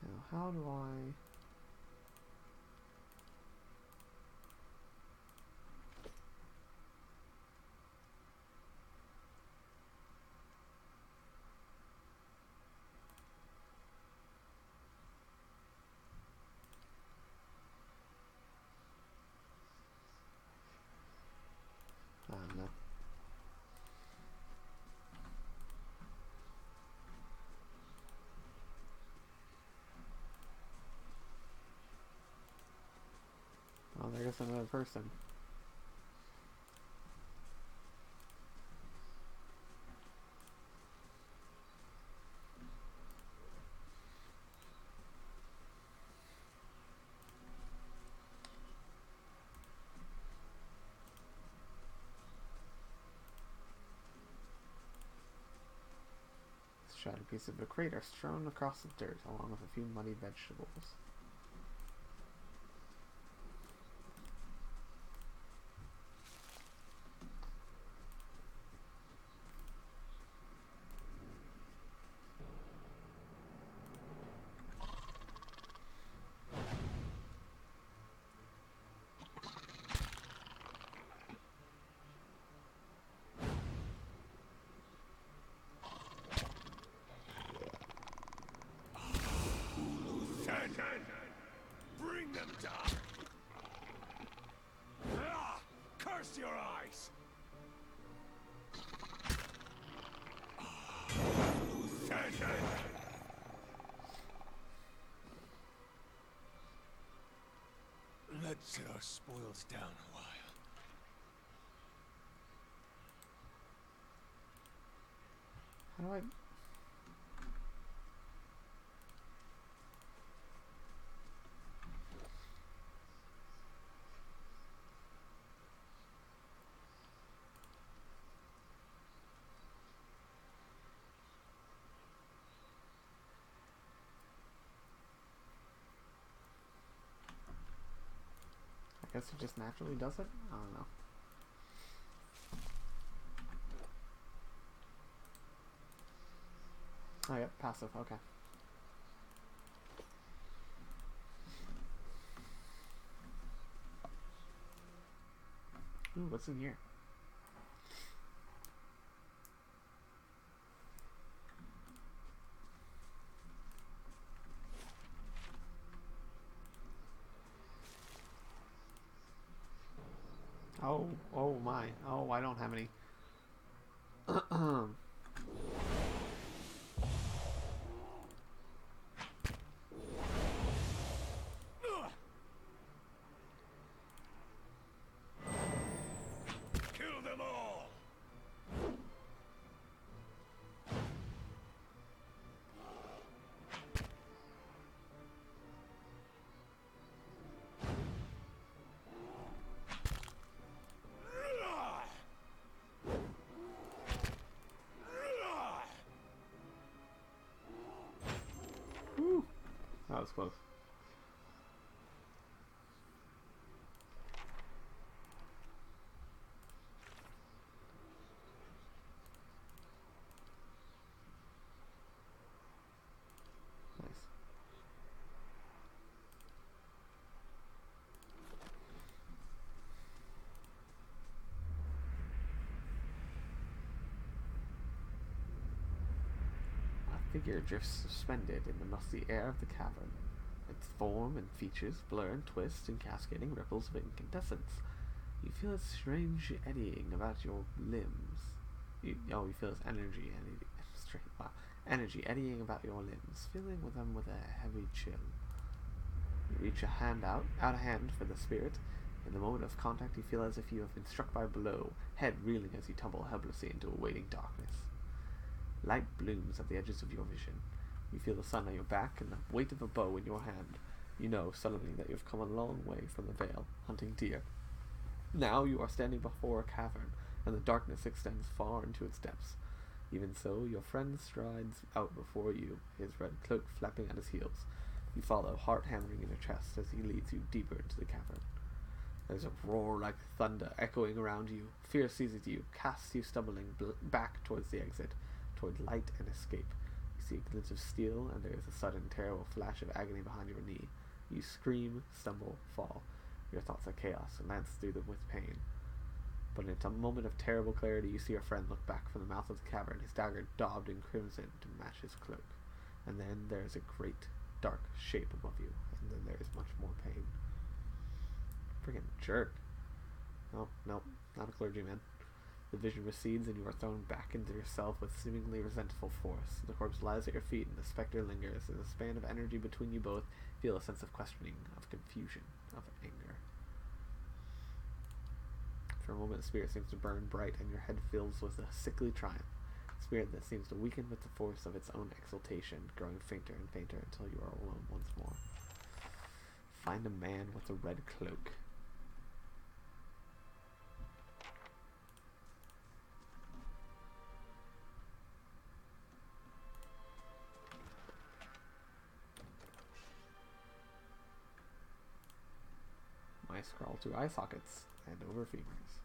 Now, how do I... no. Oh, there's another person. This shattered piece of a crater strewn across the dirt, along with a few muddy vegetables. our spoils down a while. How do I... I guess it just naturally does it? I don't know. Oh, yeah, passive, okay. Ooh, what's in here? Oh, oh my. Oh, I don't have any. Kill them all! Woo! That was close. Nice. A figure drifts suspended in the musty air of the cavern. Its form and features blur and twist in cascading ripples of incandescence. You feel its strange eddying about your limbs. You feel its energy energy eddying about your limbs, filling with them with a heavy chill. You reach a hand out a hand for the spirit. In the moment of contact, you feel as if you have been struck by a blow, head reeling as you tumble helplessly into a waiting darkness. Light blooms at the edges of your vision. You feel the sun on your back and the weight of a bow in your hand. You know suddenly that you have come a long way from the Vale, hunting deer. Now you are standing before a cavern, and the darkness extends far into its depths. Even so, your friend strides out before you, his red cloak flapping at his heels. You follow, heart hammering in your chest, as he leads you deeper into the cavern. There's a roar like thunder echoing around you. Fear seizes you, casts you stumbling back towards the exit, toward light and escape. You see a glint of steel, and there is a sudden, terrible flash of agony behind your knee. You scream, stumble, fall. Your thoughts are chaos, and lance through them with pain. But in a moment of terrible clarity, you see your friend look back from the mouth of the cavern, his dagger daubed in crimson to match his cloak. And then there is a great, dark shape above you, and then there is much more pain. Friggin' jerk. Oh, no, not a clergyman. The vision recedes, and you are thrown back into yourself with seemingly resentful force. The corpse lies at your feet, and the specter lingers. In the span of energy between you both, feel a sense of questioning, of confusion, of anger. For a moment, the spirit seems to burn bright, and your head fills with a sickly triumph. A spirit that seems to weaken with the force of its own exaltation, growing fainter and fainter until you are alone once more. Find a man with a red cloak. I scroll through eye sockets and over femurs.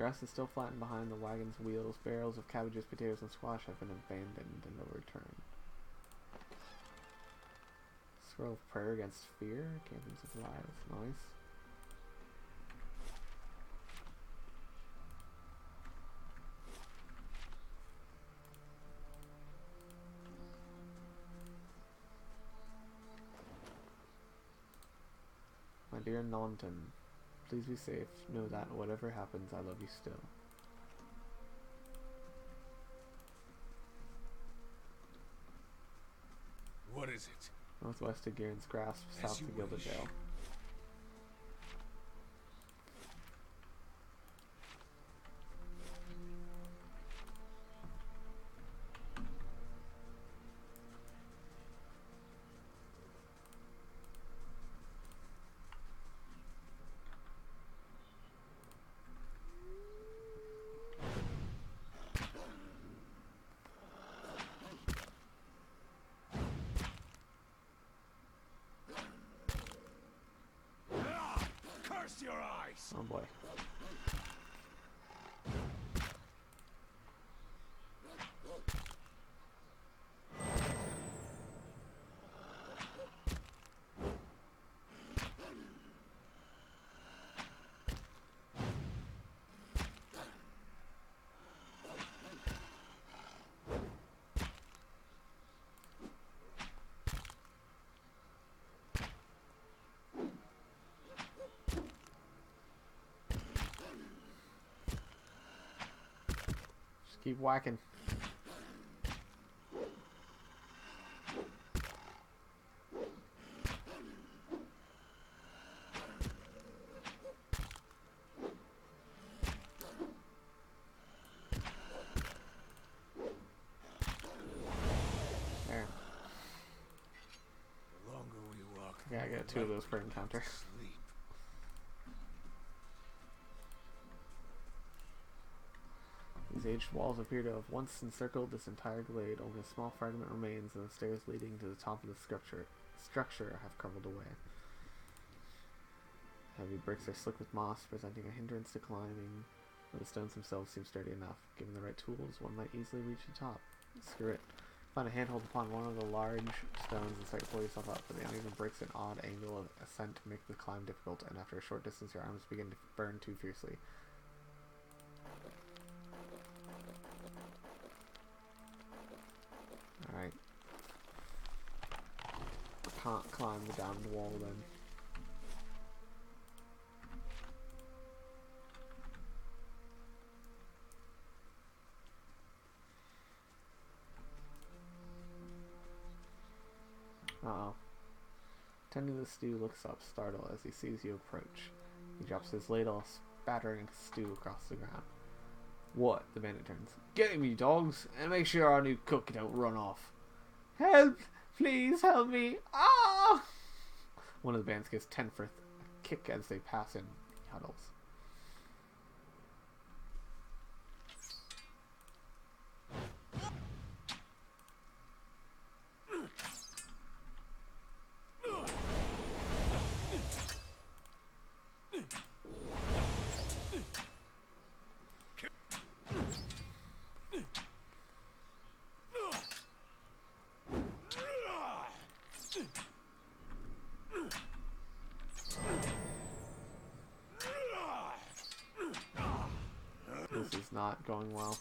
grass is still flattened behind the wagon's wheels. Barrels of cabbages, potatoes, and squash have been abandoned and no return. Scroll of prayer against fear. Camping supplies. Nice. My dear Naunton, please be safe. Know that whatever happens, I love you still. What is it? Northwest of Gairen's Grasp, south you of Gilded wish. Dale. Curse your eyes! Oh boy. Keep whacking. There. The longer we walk, Yeah, I got 2 of those per encounter. sleep. These aged walls appear to have once encircled this entire glade. Only a small fragment remains, and the stairs leading to the top of the structure have crumbled away. Heavy bricks are slick with moss, presenting a hindrance to climbing, but the stones themselves seem sturdy enough. Given the right tools, one might easily reach the top. Screw it. Find a handhold upon one of the large stones and start to pull yourself up, but the uneven bricks an odd angle of ascent to make the climb difficult, and after a short distance your arms begin to burn too fiercely. Alright. Can't climb the damned wall then. Uh-oh. Tending the stew looks up, startled, as he sees you approach. He drops his ladle, spattering stew across the ground. What? The bandit turns. Get him, you dogs, and make sure our new cook don't run off. Help! Please help me! Ah! One of the bandits gives Tenfrith a kick as they pass him. He huddles. This is not going well.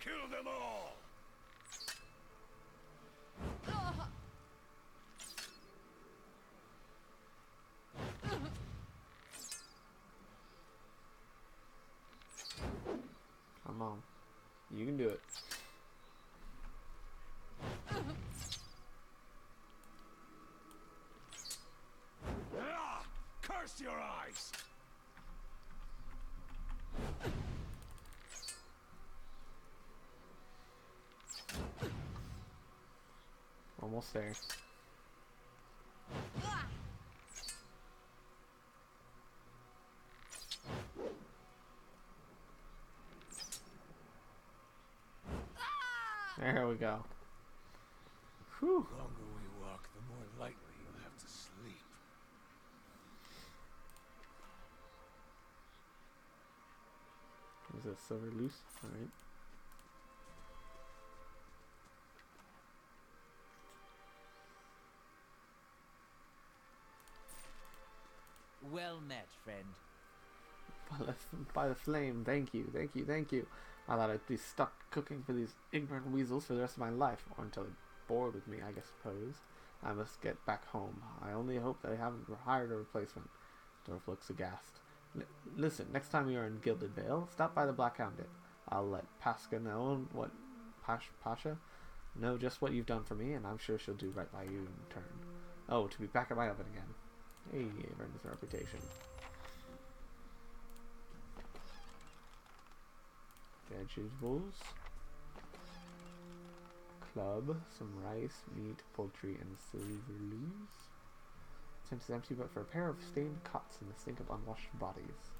Kill them all! Come on. You can do it. Curse your eyes! Almost there. There we go. Whew. The longer we walk, the more likely you'll have to sleep. Is that silver loose? Alright. Well met, friend. By the flame, thank you, thank you, thank you. I thought I'd be stuck cooking for these ignorant weasels for the rest of my life, or until they're bored with me, I suppose. I must get back home. I only hope they haven't hired a replacement. Dorf looks aghast. Listen, next time you are in Gilded Vale, stop by the Black Hounded. I'll let Pasha know what Pasha know just what you've done for me, and I'm sure she'll do right by you in turn. Oh, to be back at my oven again. Hey, it earns a reputation. Vegetables. Club, some rice, meat, poultry, and silver loose. Tent is empty but for a pair of stained cots and the stink of unwashed bodies.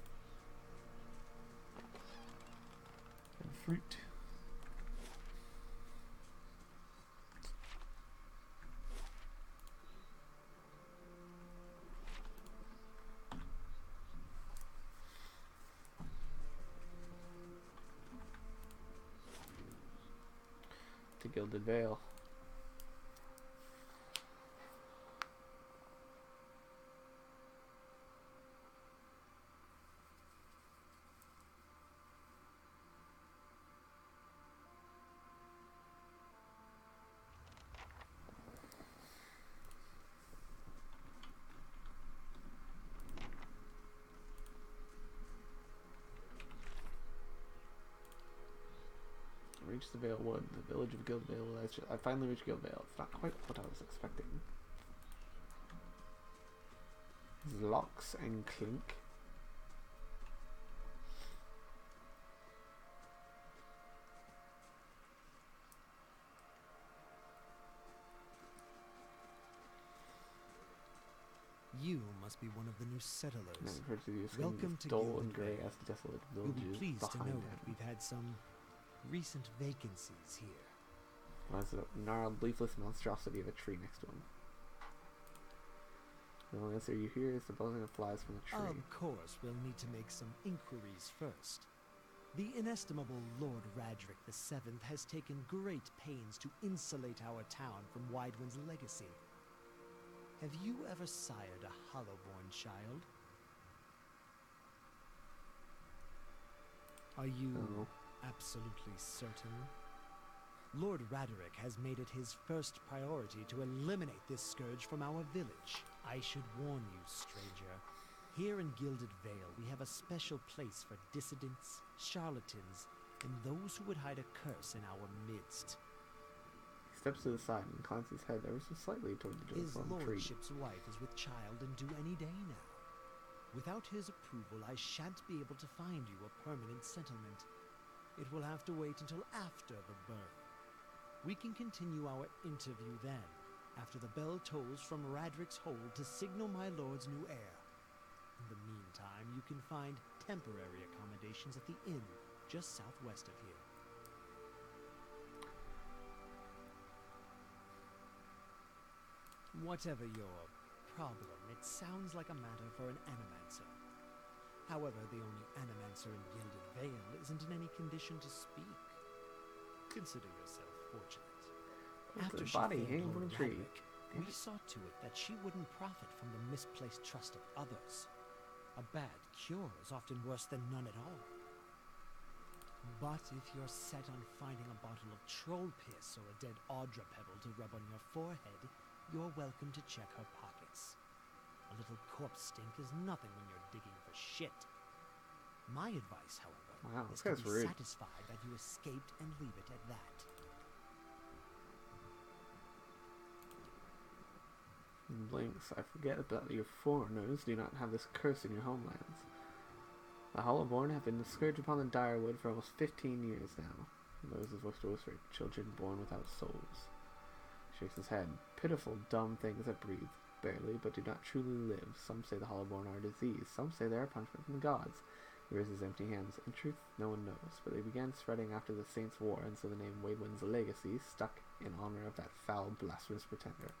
And fruit. To Gilded Vale. Reach the Vale Wood, the village of Guild Vale. I finally reached Guild Vale. It's not quite what I was expecting. Locks and clink. You must be one of the new settlers. Welcome to dull and grey as the desolate villages. You'll be pleased to know him. that we've had some recent vacancies here. There's a gnarled, leafless monstrosity of a tree next to him. The only answer you hear is the buzzing of flies from the tree. Of course, we'll need to make some inquiries first. The inestimable Lord Radric VII has taken great pains to insulate our town from Widewind's legacy. Have you ever sired a Hollowborn child? Are you absolutely certain? Lord Raderick has made it his first priority to eliminate this scourge from our village. I should warn you, stranger. Here in Gilded Vale, we have a special place for dissidents, charlatans, and those who would hide a curse in our midst. He steps to the side and inclines his head ever so slightly toward the His fallen tree. lordship's wife is with child and due any day now. Without his approval, I shan't be able to find you a permanent settlement. It will have to wait until after the birth. We can continue our interview then, after the bell tolls from Radrick's hold to signal my lord's new heir. In the meantime, you can find temporary accommodations at the inn just southwest of here. Whatever your problem, it sounds like a matter for an animancer. However, the only animancer in Gilded Vale isn't in any condition to speak. Consider yourself fortunate. After she body failed hanging Lord from a tree. Radric, we saw to it that she wouldn't profit from the misplaced trust of others. A bad cure is often worse than none at all. But if you're set on finding a bottle of troll piss or a dead Audra pebble to rub on your forehead, you're welcome to check her pockets. A little corpse stink is nothing when you're digging for shit. My advice, however, is to be satisfied that you escaped and leave it at that. Blinks, I forget that you foreigners do not have this curse in your homelands. The Hollowborn have been the scourge upon the Direwood for almost 15 years now. Those is whisper, children born without souls. Shakes his head. Pitiful, dumb things that breathe, barely, but do not truly live. Some say the Hollowborn are a disease. Some say they are a punishment from the gods. He raises his empty hands. In truth, no one knows, but they began spreading after the Saints' War, and so the name Waidwin's legacy stuck in honor of that foul, blasphemous pretender.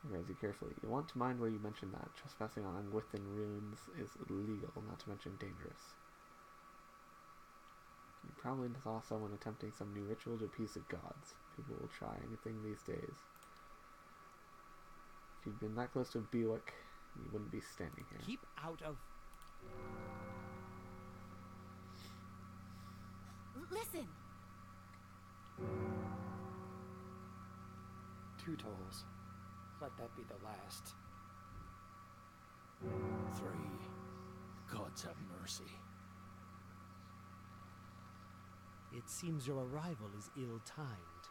He reads it carefully. You want to mind where you mention that. Trespassing on Angwithan ruins is illegal, not to mention dangerous. You probably saw someone attempting some new ritual to appease the gods. People will try anything these days. If you'd been that close to Biwak, you wouldn't be standing here. Keep out of... Listen! 2 tolls. Let that be the last. 3. Gods have mercy. It seems your arrival is ill-timed.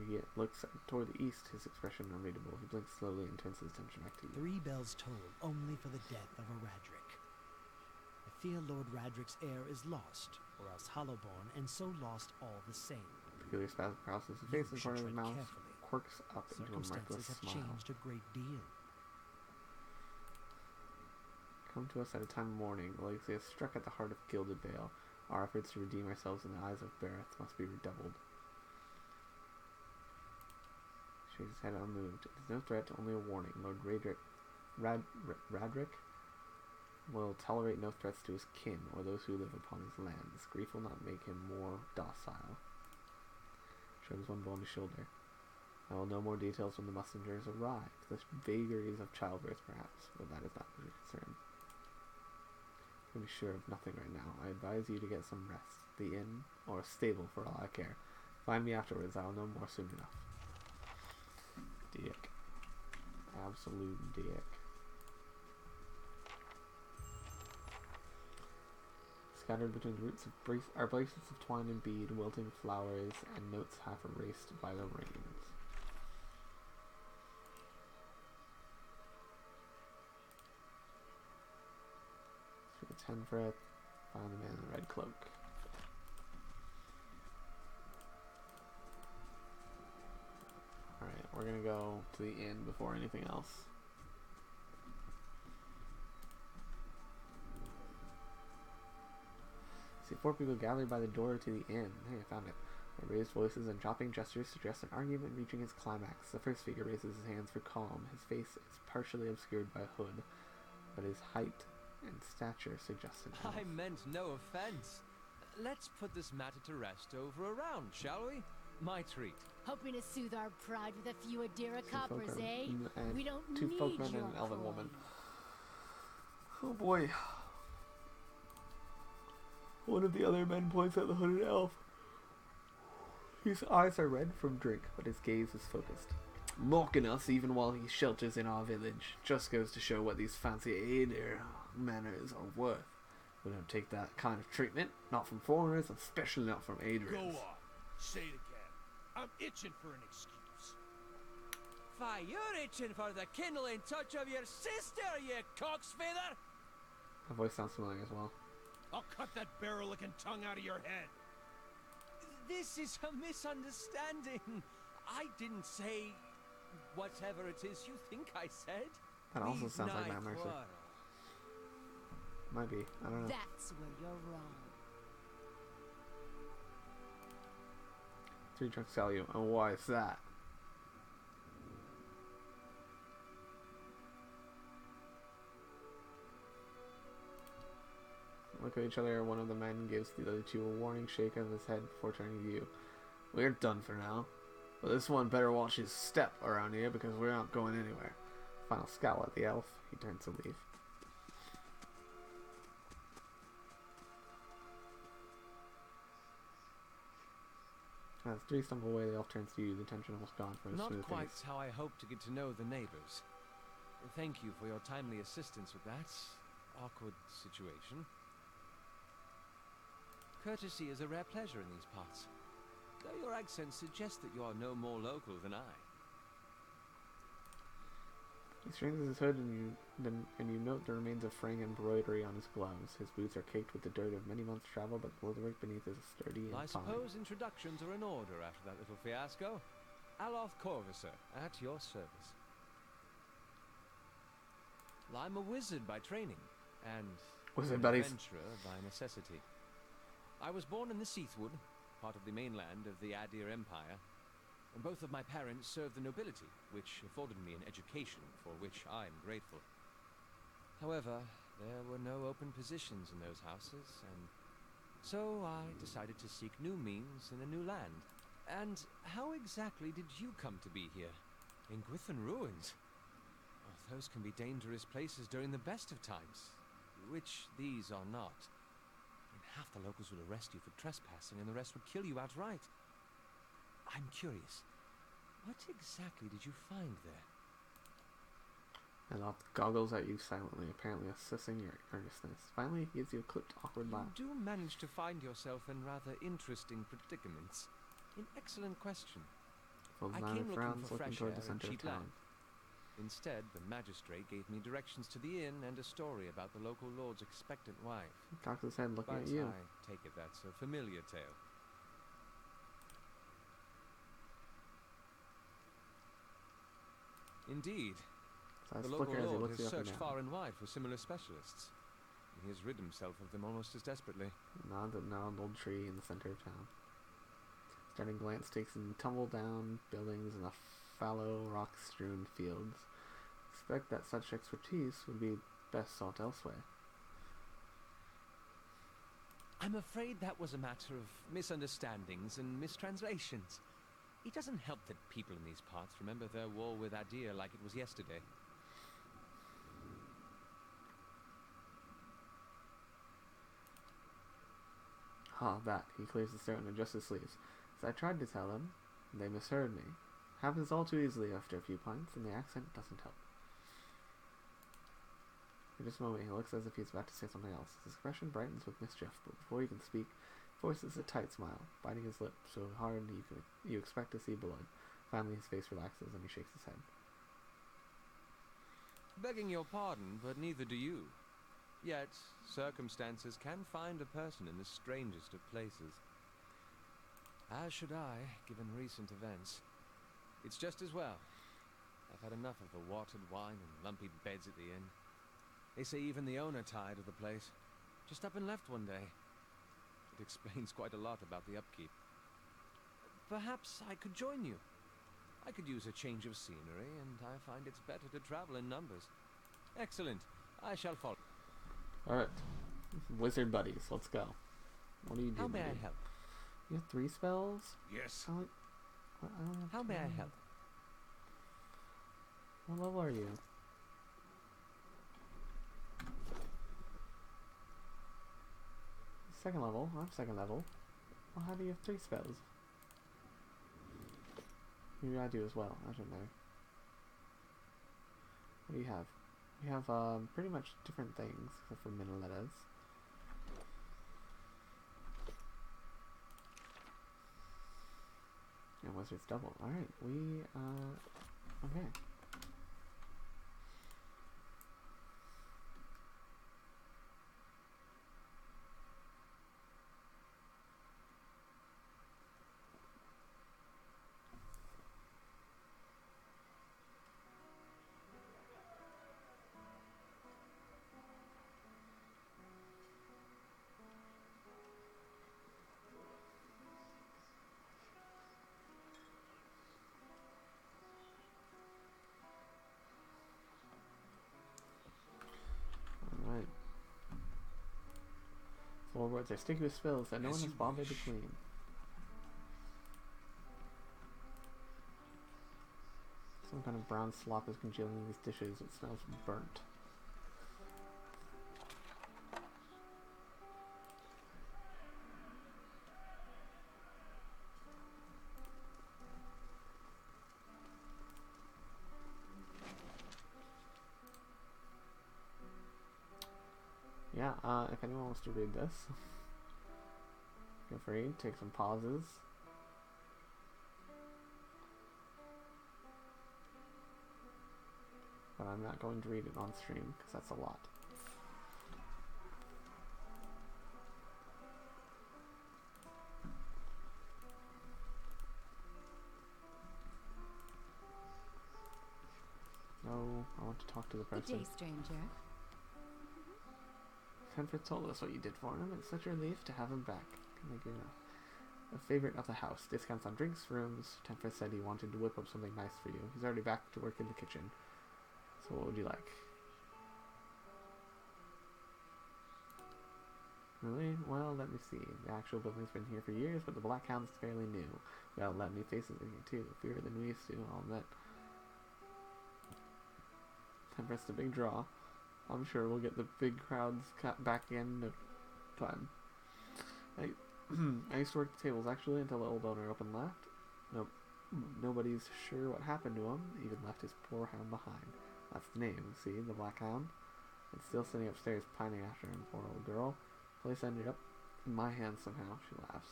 He looks toward the east, his expression unreadable. He blinks slowly and turns his attention back to you. 3 bells toll only for the death of a Radric. I fear Lord Radric's heir is lost, or else Hollowborn, and so lost all the same. Peculiar spasm crosses his face in front of his mouth, quirks up into a mirthless Circumstances have smile. changed a great deal. Come to us at a time of mourning. Legacy has struck at the heart of Gilded Vale. Our efforts to redeem ourselves in the eyes of Bareth must be redoubled. Shakes his head unmoved. It is no threat, only a warning. Lord Radric will tolerate no threats to his kin or those who live upon his lands. Grief will not make him more docile. Shrugs one bony shoulder. I will know more details when the messengers arrive. The vagaries of childbirth, perhaps, but that is not your concern. I can be sure of nothing right now. I advise you to get some rest. The inn, or a stable for all I care. Find me afterwards. I will know more soon enough. Dick. Absolute dick. Scattered between the roots of are bracelets of twine and bead, wilting flowers, and notes half erased by the rains. Through the 10 for it, find the man in the red cloak. Alright, we're gonna go to the inn before anything else. See 4 people gathered by the door to the inn. Hey, I found it. Their raised voices and chopping gestures suggest an argument reaching its climax. The first figure raises his hands for calm. His face is partially obscured by a hood, but his height and stature suggest an elf. I meant no offense. Let's put this matter to rest over a round, shall we? My treat. Hoping to soothe our pride with a few Adira coppers, folk eh? and We don't 2 need folkmen and your an elven coin. woman. Oh boy. One of the other men points at the hooded elf. His eyes are red from drink, but his gaze is focused. Mocking us even while he shelters in our village. Just goes to show what these fancy Aedir manners are worth. We don't take that kind of treatment, not from foreigners, especially not from Aedirians. Go on. Say it again. I'm itching for an excuse. Why, you're itching for the kindling touch of your sister, you cocksfeather! That voice sounds familiar as well. I'll cut that barrel-licking tongue out of your head. This is a misunderstanding. I didn't say whatever it is you think I said. That also Please sounds like nae Matt Mercer. quarrel. Might be. I don't know. That's where you're wrong. 3 drunk sell you. And why is that? Look at each other. One of the men gives the other 2 a warning shake of his head before turning to you. We're done for now. But this one better watch his step around here because we're not going anywhere. Final scowl at the elf. He turns to leave. As 3 stumble away, the elf turns to you. The tension almost gone from his Not smooth quite face. how I hoped to get to know the neighbors. Thank you for your timely assistance with that awkward situation. Courtesy is a rare pleasure in these parts, though your accent suggests that you are no more local than I. He straightens his hood, and you note the remains of fraying embroidery on his gloves. His boots are caked with the dirt of many months' travel, but the leatherwork beneath is sturdy and I fine. suppose introductions are in order after that little fiasco. Aloth Corvusor, at your service. I'm a wizard by training, and Wizard an buddies. adventurer by necessity. I was born in the Seathwood, part of the mainland of the Adir Empire, and both of my parents served the nobility, which afforded me an education for which I am grateful. However, there were no open positions in those houses, and so I decided to seek new means in a new land. And how exactly did you come to be here? In Gwithan Ruins? Oh, those can be dangerous places during the best of times, which these are not. Half the locals will arrest you for trespassing, and the rest would kill you outright. I'm curious, what exactly did you find there? Aloth goggles at you silently, apparently assessing your earnestness. Finally, he gives you a clipped, awkward laugh. You do manage to find yourself in rather interesting predicaments. An excellent question. I came looking for fresh air and cheap land. Instead, the magistrate gave me directions to the inn and a story about the local lord's expectant wife. He cocks his head looking But at you. I take it that's a familiar tale. Indeed. So The local lord has searched far and wide for similar specialists. He has rid himself of them almost as desperately. Nods at an gnarled old tree in the center of town. Starting glance takes in tumble-down buildings and the fallow, rock-strewn fields. Expect that such expertise would be best sought elsewhere. I'm afraid that was a matter of misunderstandings and mistranslations. It doesn't help that people in these parts remember their war with Adir like it was yesterday. That. He clears his throat and adjusts his sleeves. As I tried to tell them, they misheard me. Happens all too easily after a few pints, and the accent doesn't help. For just a moment, he looks as if he's about to say something else. His expression brightens with mischief, but before he can speak, forces a tight smile, biting his lip so hard you expect to see blood. Finally, his face relaxes and he shakes his head. Begging your pardon, but neither do you. Yet, circumstances can find a person in the strangest of places. As should I, given recent events. It's just as well. I've had enough of the watered wine and lumpy beds at the inn. They say even the owner tired of the place. Just up and left one day. It explains quite a lot about the upkeep. Perhaps I could join you. I could use a change of scenery, and I find it's better to travel in numbers. Excellent. I shall follow. Alright. Wizard buddies, let's go. What do you do? How may I help? You have 3 spells? Yes. I don't have How may I 3. help? What level are you? Second level. I'm second level. Well, how do you have 3 spells? Maybe I do as well. I don't know. What do you have? We have pretty much different things, except for Minolettas. And Wizard's double. Alright, okay. Alright. 4 words are sticky with spills that no one has bothered to clean. Some kind of brown slop is congealing in these dishes. It smells burnt. Yeah, if anyone wants to read this, feel free, take some pauses. But I'm not going to read it on stream because that's a lot. No, I want to talk to the person. Good day, stranger. Tenford told us what you did for him, and it's such a relief to have him back. Can I give you a favorite of the house? Discounts on drinks, rooms. Tenford said he wanted to whip up something nice for you. He's already back to work in the kitchen. So what would you like? Really? Well, let me see. The actual building's been here for years, but the Black Hound's fairly new. Well, let new faces in here too. Fewer than we used to, I'll admit. Tempest's a big draw. I'm sure we'll get the big crowds cut back in no time. I used to work the tables actually until the old owner up and left. Nope. Nobody's sure what happened to him. Even left his poor hound behind. That's the name, see? The Black Hound. It's still sitting upstairs pining after him, poor old girl. Place ended up in my hands somehow, she laughs.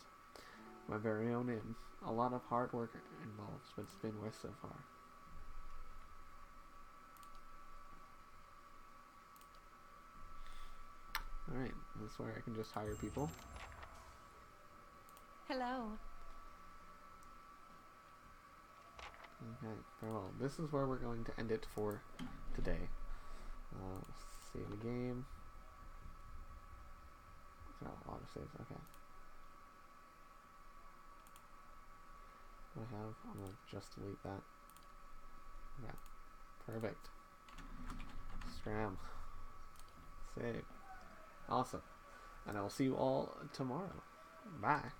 My very own inn. A lot of hard work involved, but it's been worth so far. Alright, that's where I can just hire people. Hello. Okay, very well. This is where we're going to end it for today. Save the game. Oh, auto saves, okay. What do I have? I'm going to just delete that. Okay, perfect. Scram. Save. Awesome. And I will see you all tomorrow. Bye.